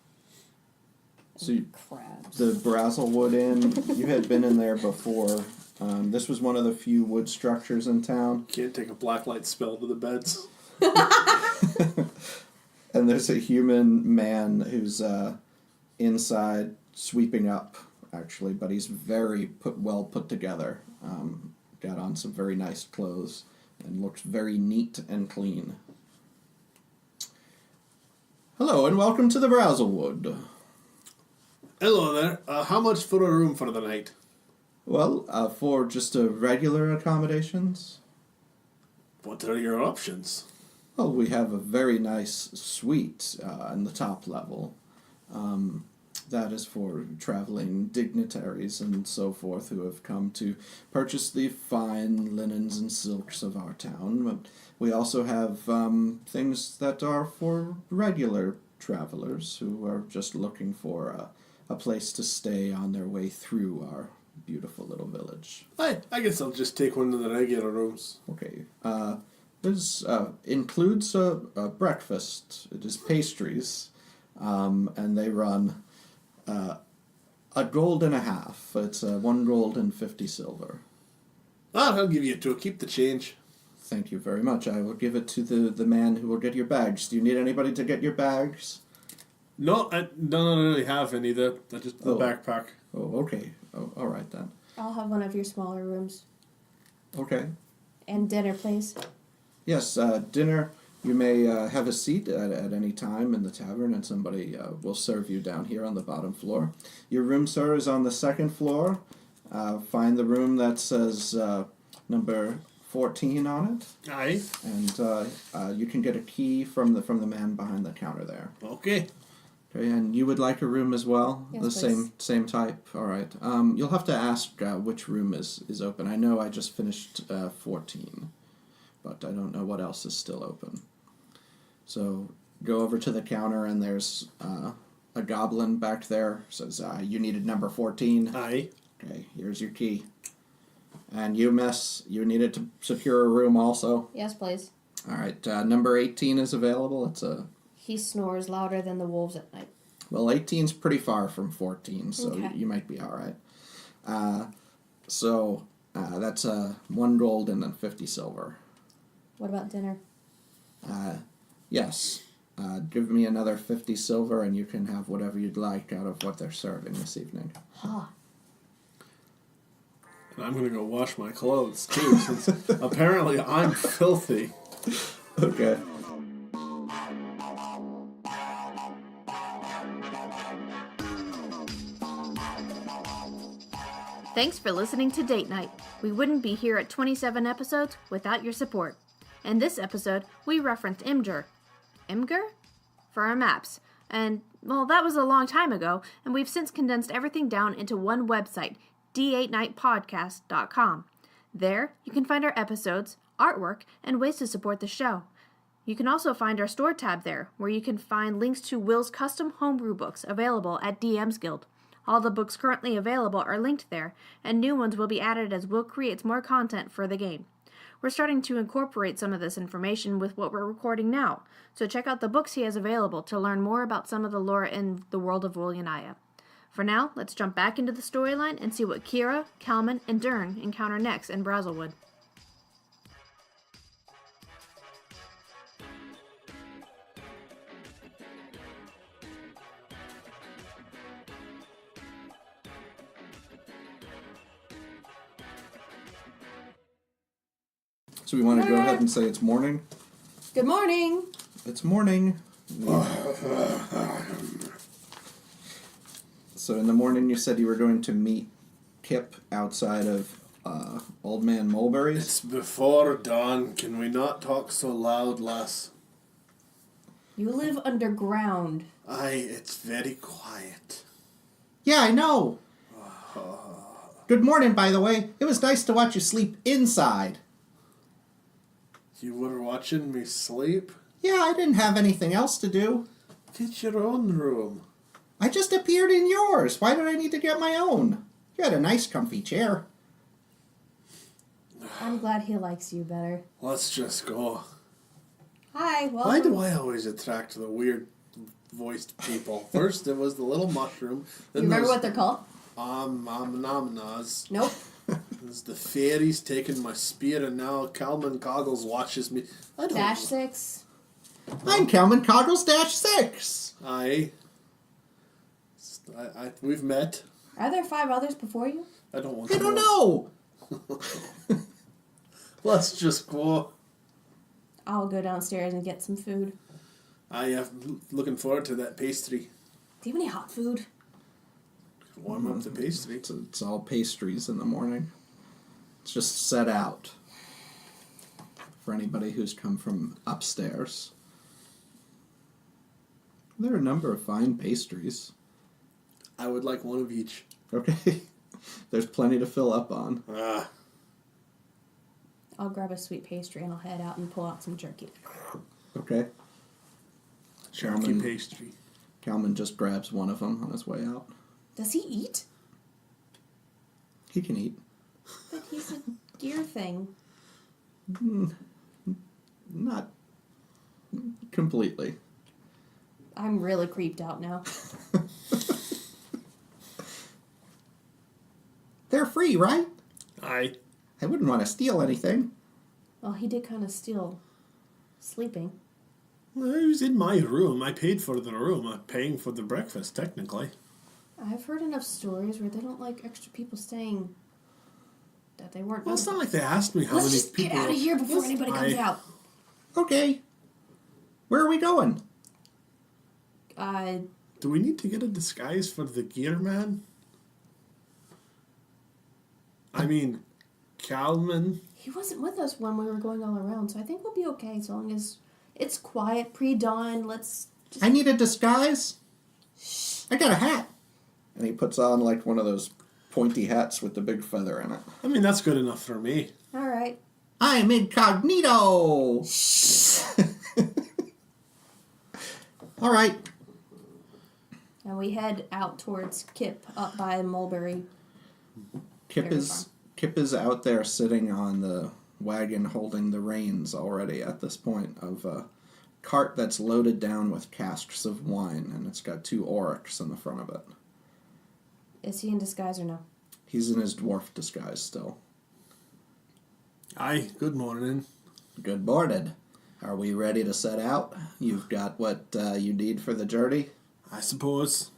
So you, Crabs. the Brazelwood Inn, you had been in there before. This was one of the few wood structures in town. Can't take a blacklight spell to the beds. And there's a human man who's inside sweeping up, actually, but he's very well put together. Got on some very nice clothes and looks very neat and clean. Hello and welcome to the Brazelwood. Hello there. How much for a room for the night? Well, for just regular accommodations, What are your options? well, we have a very nice suite in the top level. That is for traveling dignitaries and so forth who have come to purchase the fine linens and silks of our town. But we also have things that are for regular travelers who are just looking for a place to stay on their way through our beautiful little village. I guess I'll just take one of the regular rooms. Okay. This includes a breakfast. It is pastries, and they run a gold and a half. It's 1 gold and 50 silver. I'll give you 2. Keep the change. Thank you very much. I will give it to the man who will get your bags. Do you need anybody to get your bags? No, I don't really have any. The backpack. Oh, okay. Oh, all right then. I'll have one of your smaller rooms. Okay. And dinner, please. Yes, dinner. You may have a seat at any time in the tavern, and somebody will serve you down here on the bottom floor. Your room, sir, is on the 2nd floor. Find the room that says number 14 on it, Aye. and you can get a key from the man behind the counter there. Okay. Okay, and you would like a room as well? Yes, the please. same type. All right. You'll have to ask which room is open. I know I just finished 14, but I don't know what else is still open. So go over to the counter, and there's a goblin back there. Says you needed number 14. Aye. Okay, here's your key. And you, miss, you needed to secure a room also. Yes, please. All right, number 18 is available. It's a He snores louder than the wolves at night. Well, 18's pretty far from 14, so Okay. you might be all right. So that's 1 gold and then 50 silver. What about dinner? Yes. Give me another 50 silver, and you can have whatever you'd like out of what they're serving this evening. Ah. And I'm going to go wash my clothes, too, since apparently I'm filthy. Okay. Thanks for listening to Date Night. We wouldn't be here at 27 episodes without your support. In this episode, we referenced Imgur for our maps. And, well, that was a long time ago, and we've since condensed everything down into one website, d8nightpodcast.com. There, you can find our episodes, artwork, and ways to support the show. You can also find our store tab there, where you can find links to Will's custom homebrew books available at DM's Guild. All the books currently available are linked there, and new ones will be added as Will creates more content for the game. We're starting to incorporate some of this information with what we're recording now, so check out the books he has available to learn more about some of the lore in the world of Willianaya. For now, let's jump back into the storyline and see what Keira, Kalman, and Dern encounter next in Brazelwood. So we want to go ahead and say it's morning? Good morning! It's morning. So in the morning you said you were going to meet Kip outside of Old Man Mulberry's? It's before dawn. Can we not talk so loud, lass? You live underground. It's very quiet. Yeah, I know. Good morning, by the way. It was nice to watch you sleep inside. You were watching me sleep? Yeah, I didn't have anything else to do. Get your own room. I just appeared in yours. Why did I need to get my own? You had a nice, comfy chair. I'm glad he likes you better. Let's just go. Hi, welcome. Why do I always attract the weird voiced people? First it was the little mushroom. You remember what they're called? Omnomnas. Nope. There's the fairies taking my spear, and now Calman Coggles watches me. I don't Dash know. 6. I'm Calvin Coggles -6. We've met. Are there 5 others before you? I don't want I to don't know. Let's just go. I'll go downstairs and get some food. I am looking forward to that pastry. Do you have any hot food? Warm up the pastry. It's all pastries in the morning. It's just set out for anybody who's come from upstairs. There are a number of fine pastries. I would like one of each. Okay. There's plenty to fill up on. I'll grab a sweet pastry and I'll head out and pull out some jerky. Okay. Jerky Calman- pastry. Calman just grabs one of them on his way out. Does he eat? He can eat. But he's a deer thing. Not completely. I'm really creeped out now. They're free, right? I wouldn't want to steal anything. Well, he did kind of steal sleeping. was in my room. I paid for the room. I'm paying for the breakfast, technically. I've heard enough stories where they don't like extra people staying that they weren't. Well, it's not like they asked me how Let's many just people. get out of here before anybody comes out. Okay. Where are we going? Do we need to get a disguise for the gear man? I mean, Calman. He wasn't with us when we were going all around, so I think we'll be okay as long as it's quiet, pre-dawn. Let's just... I need a disguise. I got a hat. And he puts on like one of those pointy hats with the big feather in it. I mean, that's good enough for me. All right. I'm incognito. All right. And we head out towards Kip up by Mulberry. Kip Very is out there sitting on the wagon holding the reins already at this point of a cart that's loaded down with casks of wine, and it's got 2 oryx in the front of it. Is he in disguise or no? He's in his dwarf disguise still. Aye, good morning. Good morning. Are we ready to set out? You've got what you need for the journey? I suppose.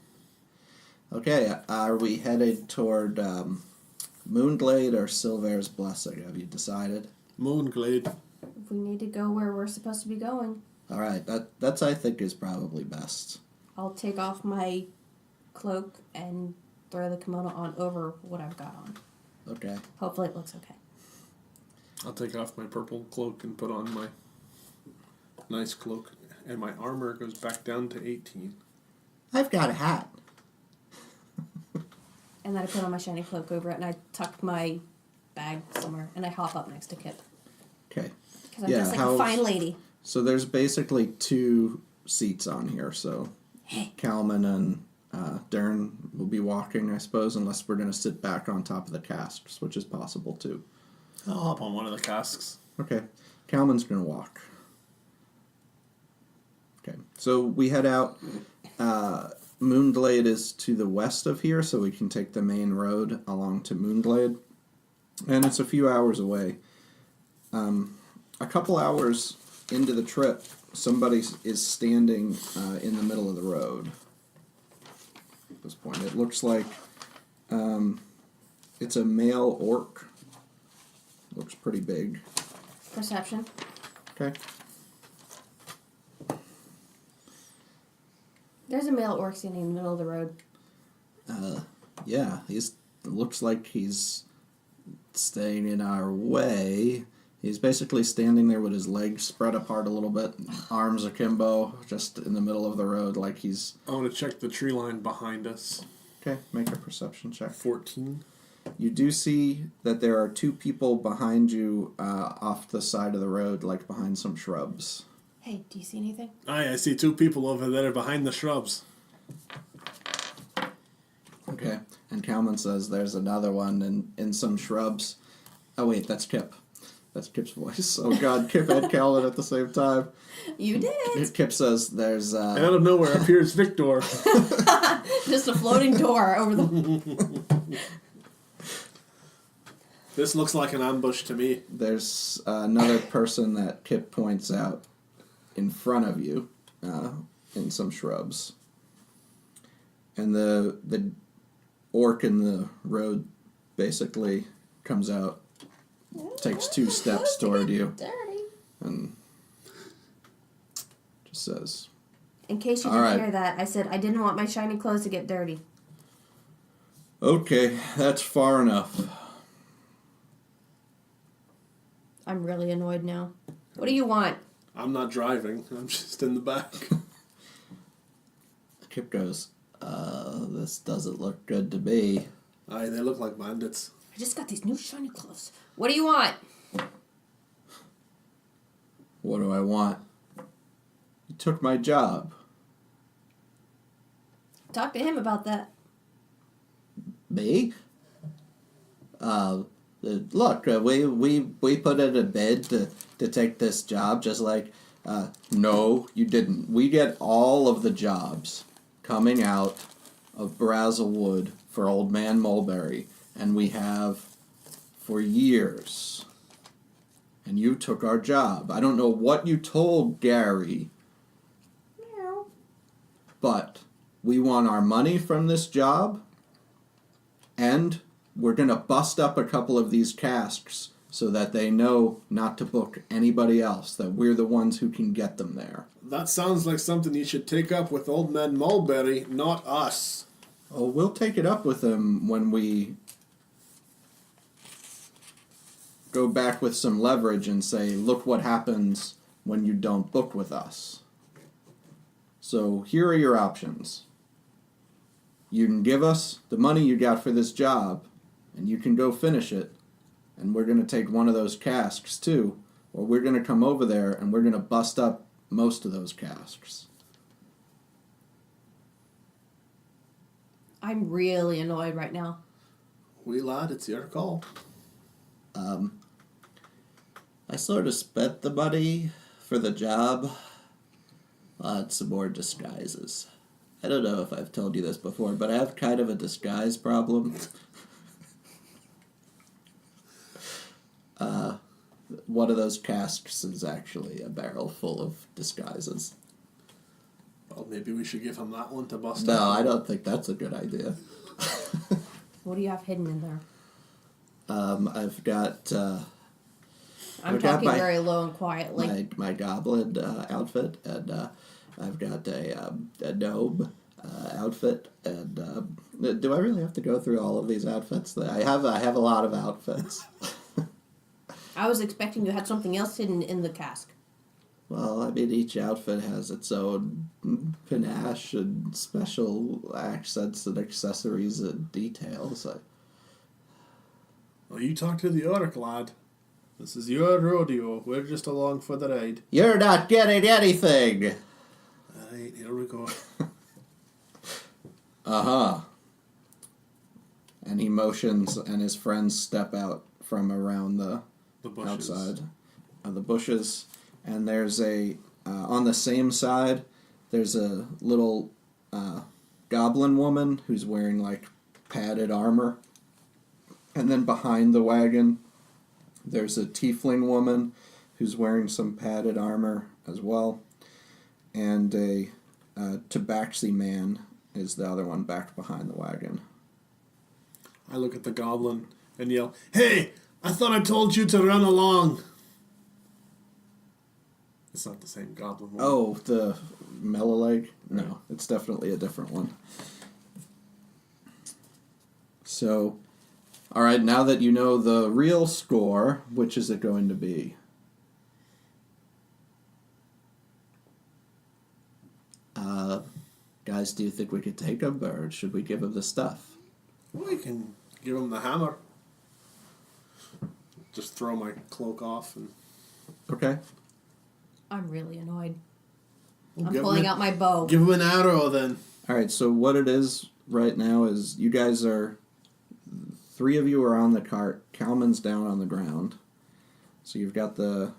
Okay, are we headed toward Moonglade or Silver's Blessing? Have you decided? Moonglade. We need to go where we're supposed to be going. All right, that's I think is probably best. I'll take off my cloak and throw the kimono on over what I've got on. Okay. Hopefully it looks okay. I'll take off my purple cloak and put on my nice cloak. And my armor goes back down to 18. I've got a hat. And then I put on my shiny cloak over it and I tuck my bag somewhere and I hop up next to Kip. Okay. Because I'm just like a fine lady. So there's basically 2 seats on here. So Calman and Dern will be walking, I suppose, unless we're going to sit back on top of the casks, which is possible too. I'll hop on one of the casks. Okay. Calman's going to walk. Okay. So we head out. Moonglade is to the west of here, so we can take the main road along to Moonglade. And it's a few hours away. A couple hours into the trip, somebody is standing in the middle of the road. At this point, it looks like it's a male orc. Looks pretty big. Perception. Okay. There's a male orc standing in the middle of the road. Yeah, looks like he's staying in our way. He's basically standing there with his legs spread apart a little bit, arms akimbo, just in the middle of the road like he's... I want to check the tree line behind us. Okay, make a perception check. 14. You do see that there are two people behind you off the side of the road, like behind some shrubs. Hey, do you see anything? Aye, I see 2 people over there behind the shrubs. Okay, and Kalman says there's another one in some shrubs. Oh wait, that's Kip. That's Kip's voice. Oh god, Kip and Kalman at the same time. You did it! Kip says there's... And out of nowhere appears Victor. Just a floating door over the... This looks like an ambush to me. There's another person that Kip points out in front of you in some shrubs. And the orc in the road basically comes out, takes 2 steps toward you, Dirty. and just says, In case you All didn't right. hear that, I said I didn't want my shiny clothes to get dirty. "Okay, that's far enough." I'm really annoyed now. What do you want? I'm not driving. I'm just in the back. Kip goes, this doesn't look good to me. Aye, they look like bandits. I just got these new shiny clothes. What do you want? What do I want? You took my job. Talk to him about that. Me? Look, we put in a bid to take this job, just like, no, you didn't. We get all of the jobs coming out of Brazelwood for Old Man Mulberry, and we have for years. And you took our job. I don't know what you told Gary, Meow. but we want our money from this job, and we're going to bust up a couple of these casks so that they know not to book anybody else, that we're the ones who can get them there. That sounds like something you should take up with Old Man Mulberry, not us. Oh, we'll take it up with him when we go back with some leverage and say, look what happens when you don't book with us. So here are your options. You can give us the money you got for this job, and you can go finish it, and we're going to take one of those casks too, or we're going to come over there and we're going to bust up most of those casks. I'm really annoyed right now. Wee lad, it's your call. I sort of spent the money for the job on some more disguises. I don't know if I've told you this before, but I have kind of a disguise problem. One of those casks is actually a barrel full of disguises. Well, maybe we should give him that one to bust No, up. I don't think that's a good idea. What do you have hidden in there? I've got I'm I've got talking my- very low and quietly. my goblin outfit, and I've got a gnome outfit, and do I really have to go through all of these outfits? I have a lot of outfits. I was expecting you had something else hidden in the cask. Well, I mean, each outfit has its own panache and special accents and accessories and details. Well, you talk to the orc, lad. This is your rodeo. We're just along for the ride. You're not getting anything! Alright, here we go. Uh-huh. And he motions, and his friends step out from around the bushes. outside of the bushes. And there's on the same side, there's a little goblin woman who's wearing, like, padded armor. And then behind the wagon, there's a tiefling woman who's wearing some padded armor as well. And a tabaxi man is the other one back behind the wagon. I look at the goblin and yell, "Hey! I thought I told you to run along!" It's not the same goblin one. Oh, the Melalege? No, it's definitely a different one. So, All right, now that you know the real score, which is it going to be? Guys, do you think we could take him, or should we give him the stuff? We can give him the hammer. Just throw my cloak off and... Okay. I'm really annoyed. We'll I'm give pulling him out my bow. Give him an arrow, then. All right, so what it is right now is you guys are... 3 of you are on the cart. Kalman's down on the ground. So you've got the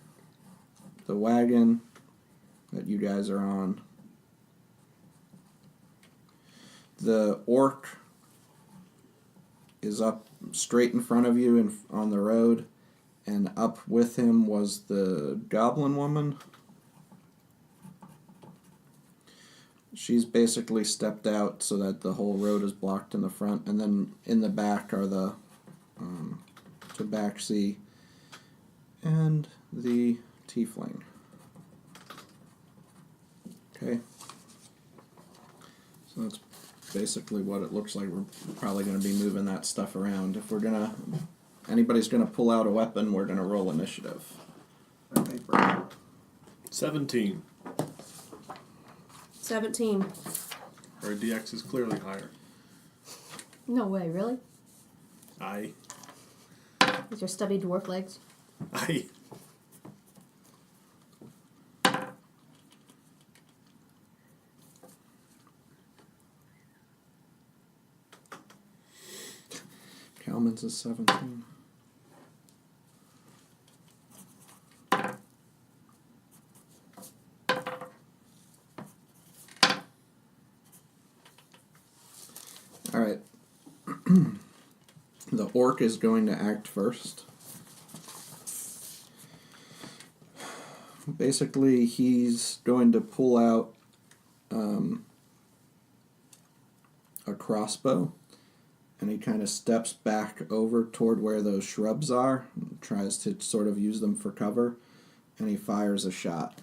wagon that you guys are on. The orc is up straight in front of you on the road, and up with him was the goblin woman. She's basically stepped out so that the whole road is blocked in the front, and then in the back are the tabaxi and the tiefling. Okay. So that's basically what it looks like. We're probably going to be moving that stuff around. If anybody's going to pull out a weapon, we're going to roll initiative. 17. 17. Our DX is clearly higher. No way, really? Aye. With your stubby dwarf legs? Aye. Kalman's is 17. All right. The orc is going to act first. Basically, he's going to pull out a crossbow, and he kind of steps back over toward where those shrubs are, and tries to sort of use them for cover, and he fires a shot.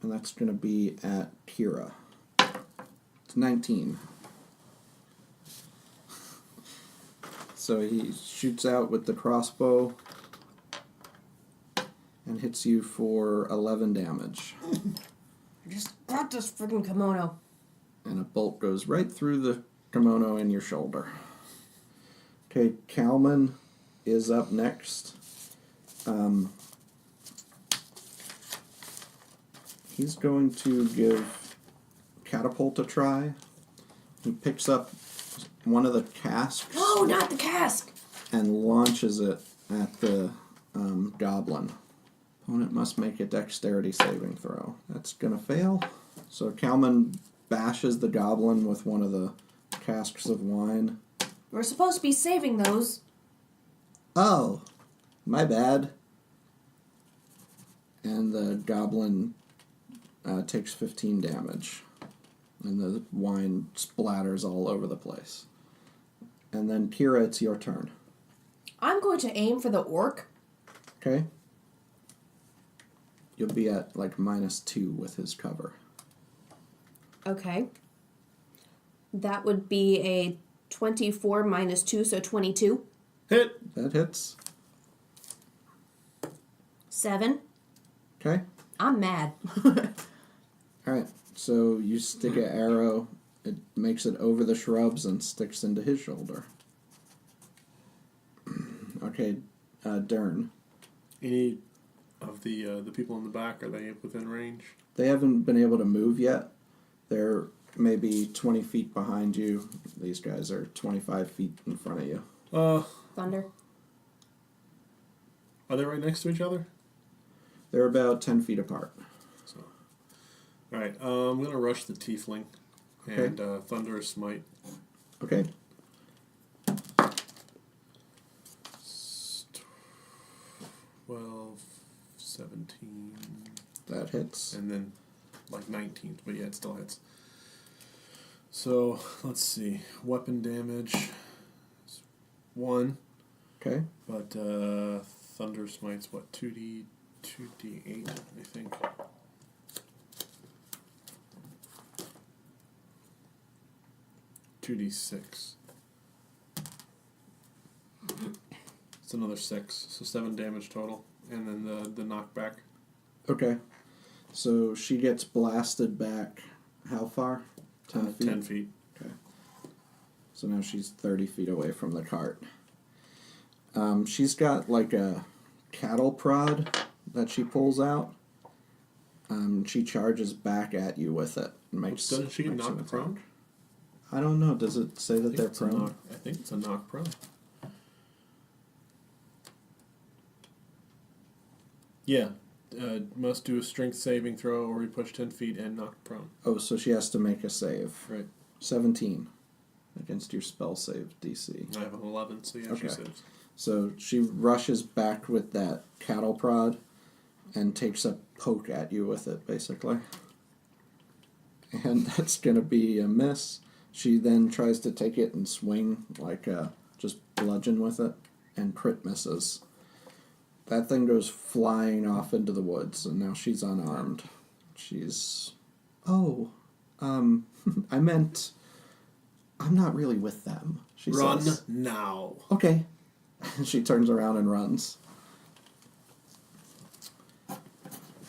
And that's going to be at Keira. It's 19. So he shoots out with the crossbow and hits you for 11 damage. I just got this freaking kimono. And a bolt goes right through the kimono in your shoulder. Okay, Kalman is up next. He's going to give Catapult a try. He picks up one of the casks. Oh, not the cask! And launches it at the goblin. Opponent must make a dexterity saving throw. That's gonna fail. So Kalman bashes the goblin with one of the casks of wine. We're supposed to be saving those. Oh, my bad. And the goblin takes 15 damage. And the wine splatters all over the place. And then, Keira, it's your turn. I'm going to aim for the orc. Okay? You'll be at, -2 with his cover. Okay. That would be a 24 minus 2, so 22. Hit. That hits. 7. Okay? I'm mad. Alright, so you stick an arrow, it makes it over the shrubs and sticks into his shoulder. Okay, Dern. Any of the people in the back, are they within range? They haven't been able to move yet. They're maybe 20 feet behind you. These guys are 25 feet in front of you. Thunder. Are they right next to each other? They're about 10 feet apart. So, all right. I'm gonna rush the tiefling and thunderous smite. Okay. 12, 17, That hits. and then 19, but yeah, it still hits. So let's see. Weapon damage is 1, Okay. but thunder smite's what, 2d8, I think. It's another 6, so 7 damage total, and then the knockback. Okay. So she gets blasted back. How far? 10 feet. 10 feet. Okay. So now she's 30 feet away from the cart. She's got like a cattle prod that she pulls out. She charges back at you with it. Doesn't she get makes an knocked attack. prone? I don't know. Does it say that they're prone? I think it's a knock prone. Yeah. Must do a strength saving throw or be pushed 10 feet and knocked prone. Oh, so she has to make a save. Right. 17 against your spell save DC. I have an 11, so yeah, she Okay. saves. So she rushes back with that cattle prod and takes a poke at you with it, basically. And that's going to be a miss. She then tries to take it and swing, like just bludgeon with it, and crit misses. That thing goes flying off into the woods, and now she's unarmed. She's... Oh, I meant... I'm not really with them, she Run says. now. Okay. She turns around and runs.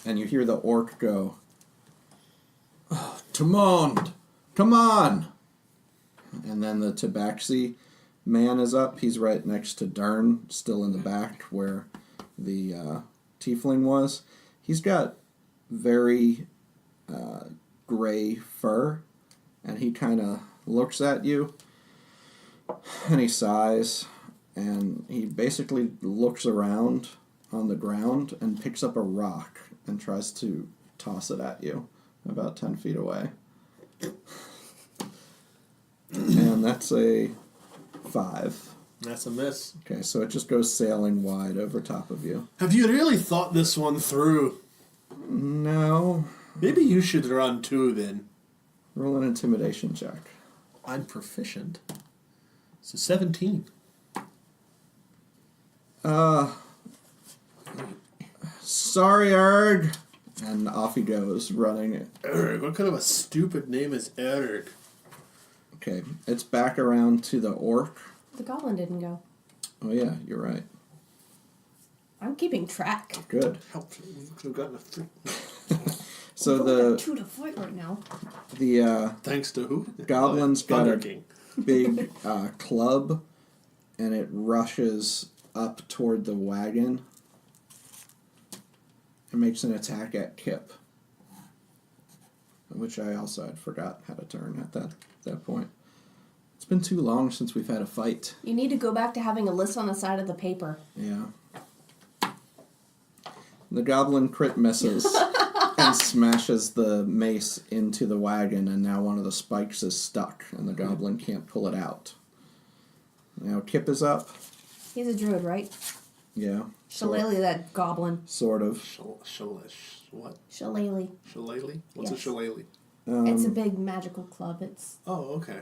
And you hear the orc go, "Oh, Timon! Come on!" And then the Tabaxi man is up. He's right next to Dern, still in the back where the tiefling was. He's got very gray fur, and he kind of looks at you, and he sighs, and he basically looks around on the ground and picks up a rock and tries to toss it at you about 10 feet away. And that's a 5. That's a miss. Okay, so it just goes sailing wide over top of you. Have you really thought this one through? No. Maybe you should run too, then. Roll an intimidation check. I'm proficient. So 17. Sorry, Erg. And off he goes, running. Erg, what kind of a stupid name is Erg? Okay, it's back around to the orc. The goblin didn't go. Oh yeah, you're right. I'm keeping track. Good. Help, we could have gotten a free... So We're 2 to fight right now. the Thanks to who? goblin's got Thunder a King. big club, and it rushes up toward the wagon and makes an attack at Kip, which I also had forgot how to turn at that point. It's been too long since we've had a fight. You need to go back to having a list on the side of the paper. Yeah. The goblin crit misses and smashes the mace into the wagon, and now one of the spikes is stuck, and the goblin can't pull it out. Now Kip is up. He's a druid, right? Yeah. Shillelagh, that goblin. Sort of. What? Shillelagh. Shillelagh? What's Yes. a shillelagh? It's a big magical club. It's Oh, okay.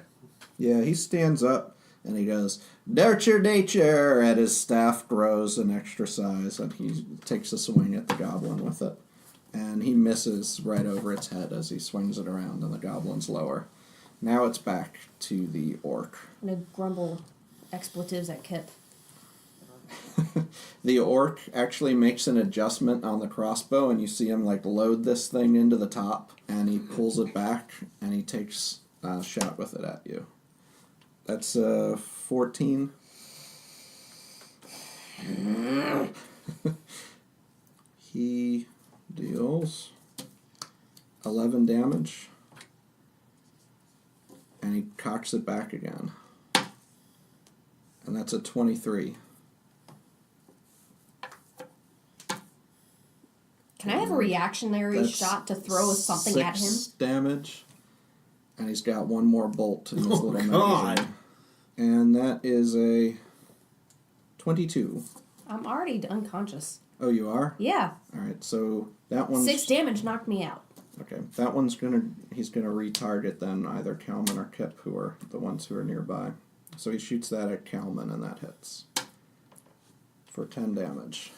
Yeah, he stands up and he goes, "Nurture nature!" And his staff grows an extra size, and he takes a swing at the goblin with it. And he misses right over its head as he swings it around, and the goblin's lower. Now it's back to the orc. gonna grumble expletives at Kip. The orc actually makes an adjustment on the crossbow, and you see him like load this thing into the top, and he pulls it back, and he takes a shot with it at you. That's 14. He deals 11 damage, and he cocks it back again. And that's a 23. Can I have a reactionary That's shot to throw something at him? 6 damage. And he's got one more bolt in his little God. magazine. And that is a 22. I'm already unconscious. Oh, you are? Yeah. Alright, so that one's... 6 damage knocked me out. Okay, that one's he's gonna retarget then either Kalman or Kip, who are the ones who are nearby. So he shoots that at Kalman, and that hits. For 10 damage.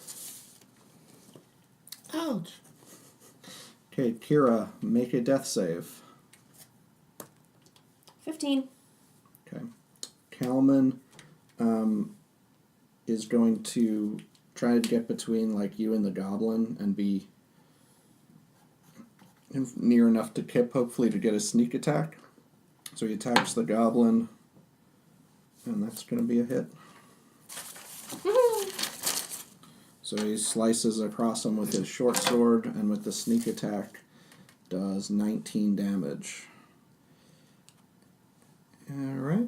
Ouch. Okay, Keira, make a death save. 15. Okay. Kalman, is going to try to get between like you and the goblin and be near enough to Kip, hopefully, to get a sneak attack. So he attacks the goblin, and that's going to be a hit. So he slices across him with his short sword, and with the sneak attack, does 19 damage. Alright.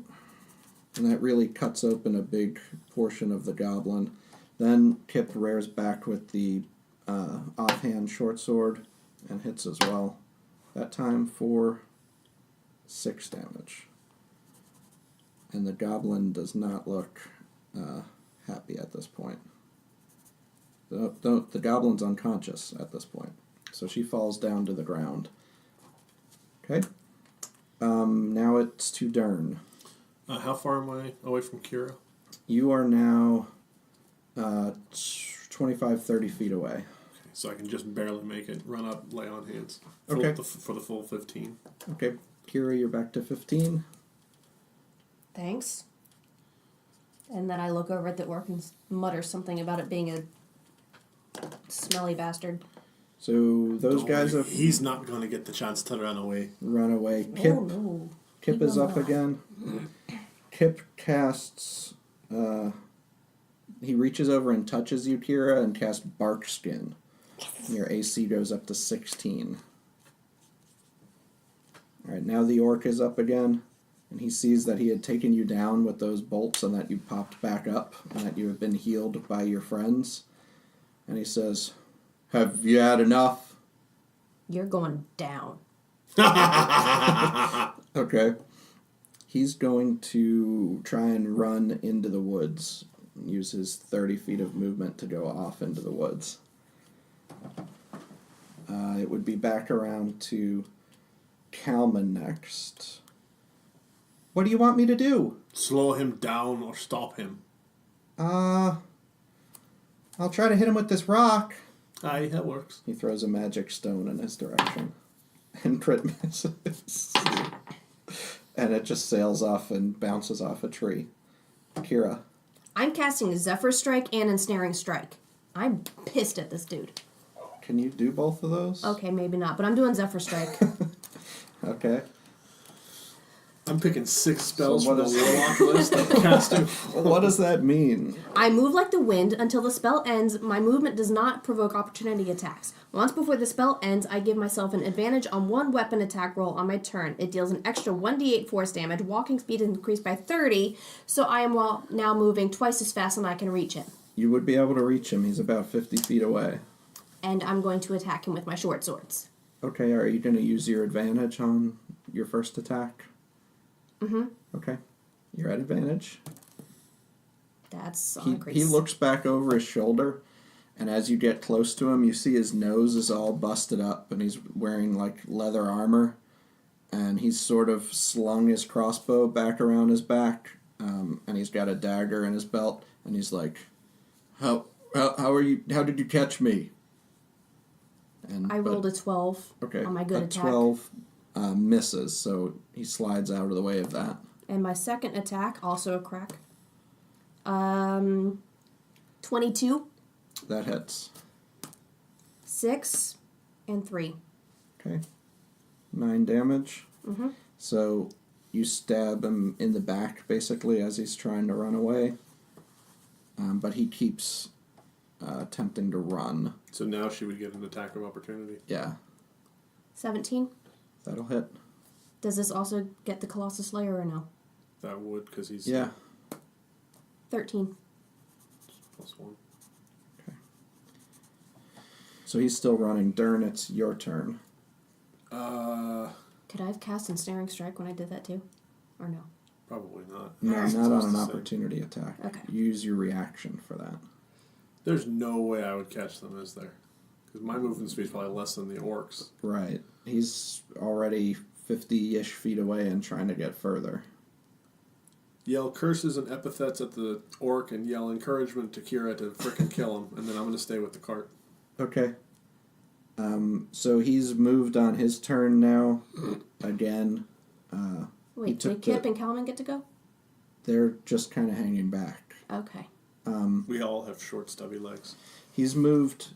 And that really cuts open a big portion of the goblin. Then Kip rears back with the offhand short sword and hits as well. That time for 6 damage. And the goblin does not look happy at this point. The goblin's unconscious at this point. So she falls down to the ground. Okay. Now it's to Dern. How far am I away from Keira? You are now 25, 30 feet away. Okay, so I can just barely make it. Run up, lay on hands. Okay. For the full 15. Okay. Kira, you're back to 15. Thanks. And then I look over at the orc and mutter something about it being a smelly bastard. So those guys have He's not going to get the chance to run away. run away. Kip, Oh, no. Kip is up again. Kip casts... he reaches over and touches you, Kira, and casts Bark Skin. Your AC goes up to 16. Alright, now the orc is up again, and he sees that he had taken you down with those bolts and that you popped back up, and that you have been healed by your friends. And he says, "Have you had enough?" You're going down. Okay. He's going to try and run into the woods. Use his 30 feet of movement to go off into the woods. It would be back around to Kalman next. What do you want me to do? Slow him down or stop him. I'll try to hit him with this rock. Aye, that works. He throws a magic stone in his direction. And crit misses. And it just sails off and bounces off a tree. Kira. I'm casting Zephyr Strike and Ensnaring Strike. I'm pissed at this dude. Can you do both of those? Okay, maybe not, but I'm doing Zephyr Strike. Okay. I'm picking 6 spells So from what the is- warlock list I'm casting. What does that mean? I move like the wind until the spell ends. My movement does not provoke opportunity attacks. Once before the spell ends, I give myself an advantage on one weapon attack roll on my turn. It deals an extra 1d8 force damage. Walking speed is increased by 30, so I am now moving twice as fast and I can reach him. You would be able to reach him. He's about 50 feet away. And I'm going to attack him with my short swords. Okay, are you going to use your advantage on your first attack? Mm-hmm. Okay. You're at advantage. That's on He increase. looks back over his shoulder, and as you get close to him, you see his nose is all busted up, and he's wearing, like, leather armor, and he's sort of slung his crossbow back around his back, and he's got a dagger in his belt, and he's like, How did you catch me? And I rolled a 12 okay, on my good a attack. 12 misses, so he slides out of the way of that. And my second attack, also a crack. 22, That hits. 6, and 3. Okay. 9 damage. Mm-hmm. So you stab him in the back, basically, as he's trying to run away. But he keeps attempting to run. So now she would get an attack of opportunity. Yeah, 17. that'll hit. Does this also get the Colossus Slayer or no? That would, because he's Yeah. 13. +1. So he's still running. Dern, it's your turn. Could I have cast Ensnaring Strike when I did that too? Or no? Probably not. No, Alright. not on an Supposed to say. opportunity attack. Okay. Use your reaction for that. There's no way I would catch them, is there? Because my movement speed is probably less than the orcs. Right. He's already 50-ish feet away and trying to get further. Yell curses and epithets at the orc and yell encouragement to Keira to frickin' kill him, and then I'm going to stay with the cart. Okay. So he's moved on his turn now. Again. Wait, took did Kip the- and Kalman get to go? They're just kind of hanging back. Okay. We all have short, stubby legs. He's moved,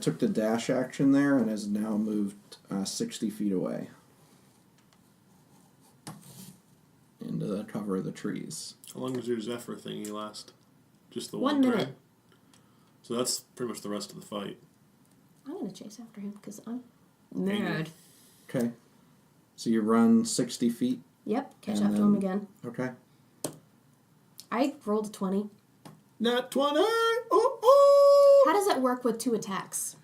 took the dash action there, and has now moved 60 feet away into the cover of the trees. How long does your Zephyr thingy last? Just the 1 minute. turn? So that's pretty much the rest of the fight. I'm gonna chase after him because I'm mad. Okay. So you run 60 feet. Yep, catch And up to him again. Okay. I rolled a 20. Nat 20! Oh! How does that work with 2 attacks?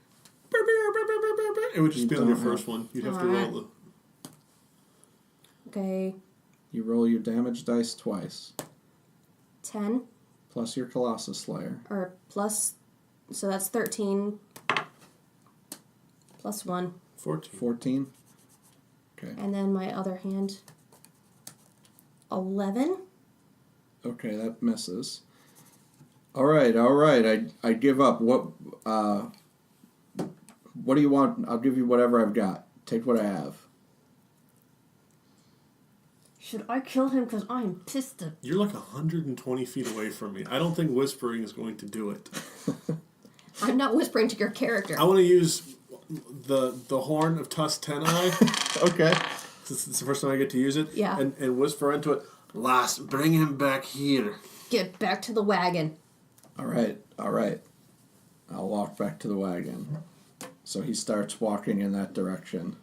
It would just be on your don't first have- one. You'd have to Alright. roll Okay, You roll your damage dice twice, 10 plus your Colossus Slayer. or plus, so that's 13 plus 1. 14. 14. Okay. And then my other hand, 11. Okay, that misses. All right. I give up. What do you want? I'll give you whatever I've got. Take what I have. Should I kill him because I'm pissed at... You're like 120 feet away from me. I don't think whispering is going to do it. I'm not whispering to your character. I want to use the horn of Tustenai. Okay. This is the first time I get to use it. Yeah. And whisper into it, Lass, bring him back here. Get back to the wagon. All right. I'll walk back to the wagon. So he starts walking in that direction.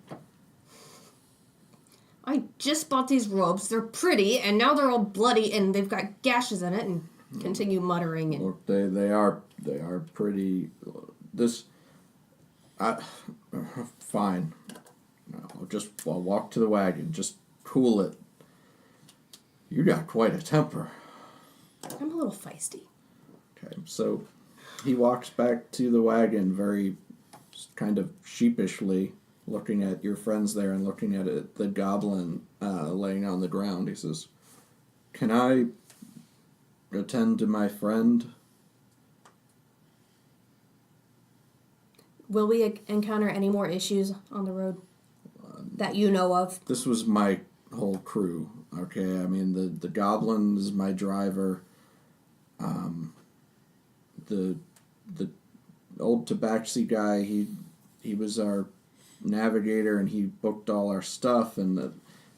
I just bought these robes. They're pretty, and now they're all bloody, and they've got gashes in it, and continue muttering. And Look, they are pretty. Fine. I'll walk to the wagon. Just cool it. You got quite a temper. I'm a little feisty. Okay, so he walks back to the wagon very kind of sheepishly, looking at your friends there and looking at it, the goblin laying on the ground. He says, "Can I attend to my friend?" Will we encounter any more issues on the road that you know of? This was my whole crew. Okay, I mean the goblin is my driver. The old tabaxi guy, he was our navigator, and he booked all our stuff. And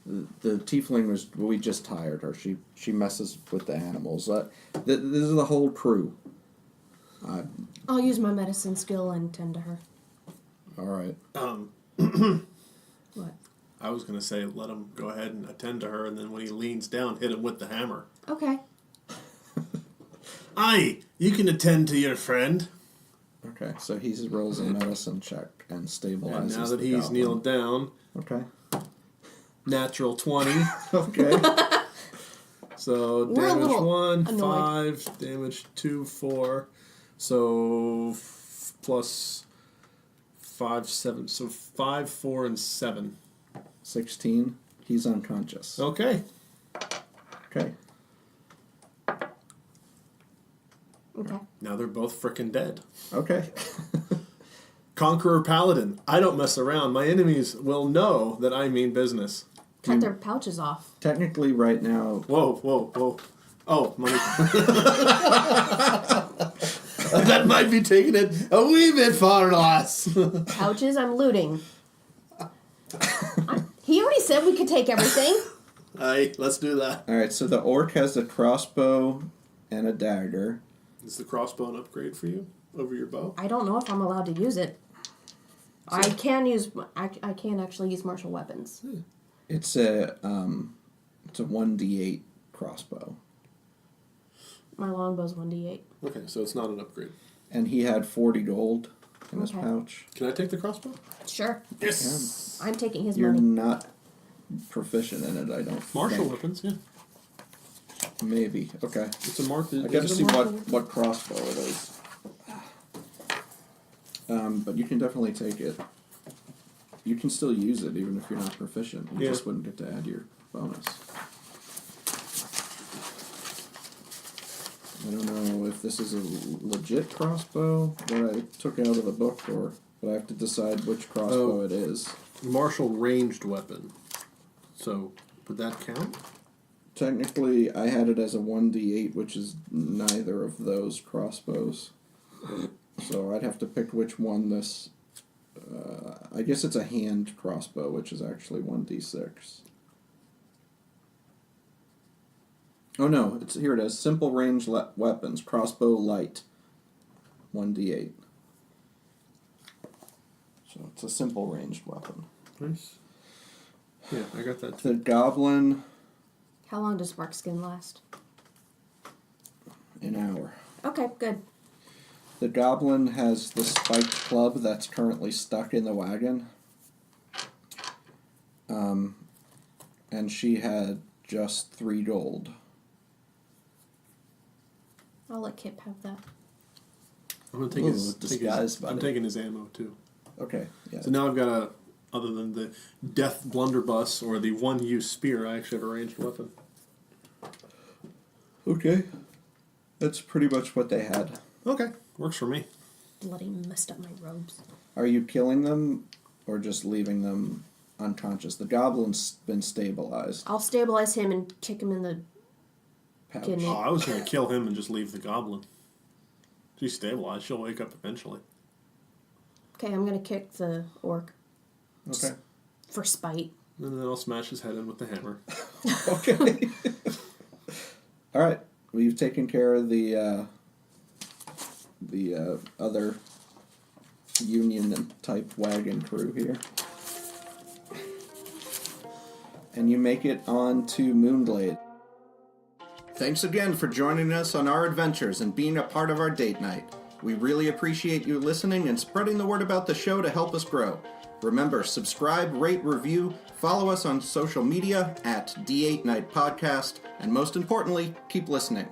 the tiefling we just hired her. She messes with the animals. This is the whole crew. I'll use my medicine skill and tend to her. All right. What? I was going to say, let him go ahead and attend to her, and then when he leans down, hit him with the hammer. Okay. Aye, you can attend to your friend. Okay, so he rolls a medicine check and stabilizes. And now that the he's goblin. kneeled down, Okay. natural 20. Okay. So We're a damage little 1, annoyed. 5, damage 2, 4. So plus 5, 7. So 5, 4, and 7. 16. He's unconscious. Okay. Okay. Okay. Now they're both frickin' dead. Okay. Conqueror Paladin. I don't mess around. My enemies will know that I mean business. Cut their pouches off. Technically, right now, Whoa. Oh, money. That might be taking it a wee bit far, lass. Pouches, I'm looting. He already said we could take everything. Aye, let's do that. all right. So the orc has a crossbow and a dagger. Is the crossbow an upgrade for you over your bow? I don't know if I'm allowed to use it. I can actually use martial weapons. It's a 1d8 crossbow, My longbow's 1d8. Okay, so it's not an upgrade. and he had 40 gold in his Okay. pouch. Can I take the crossbow? Sure. Yes. I'm taking his You're money. not proficient in it, I don't. Martial think. weapons, yeah. Maybe. Okay. It's a mark. I gotta see what crossbow it is. But you can definitely take it. You can still use it even if you're not proficient. You Yeah. just wouldn't get to add your bonus. I don't know if this is a legit crossbow that I took out of the book, but I have to decide which crossbow it is. Martial ranged weapon. So, would that count? Technically, I had it as a 1d8, which is neither of those crossbows. So I'd have to pick which one this... I guess it's a hand crossbow, which is actually 1d6. Oh no, here it is. Simple range weapons. Crossbow light. 1d8. So it's a simple ranged weapon. Nice. Yeah, I got that The too. goblin, How long does bark skin last? an hour. Okay, good. The goblin has the spiked club that's currently stuck in the wagon. And she had just 3 gold. I'll let Kip have that. I'm gonna take Ooh, his disguise I'm buddy. taking his ammo too. Okay, yeah. So now I've got other than the death blunderbuss or the one-use spear, I actually have a ranged weapon. Okay. That's pretty much what they had. Okay, works for me. Bloody messed up my robes. Are you killing them or just leaving them unconscious? The goblin's been stabilized. I'll stabilize him and kick him in the Pouch. kidney. Oh, I was gonna kill him and just leave the goblin. She's stabilized. She'll wake up eventually. Okay, I'm gonna kick the orc Okay. for spite. And then I'll smash his head in with the hammer. Okay. All right. We've taken care of the other Union type wagon crew here. And you make it on to Moonglade. Thanks again for joining us on our adventures and being a part of our date night. We really appreciate you listening and spreading the word about the show to help us grow. Remember, subscribe, rate, review, follow us on social media at D8 Night Podcast, and most importantly, keep listening.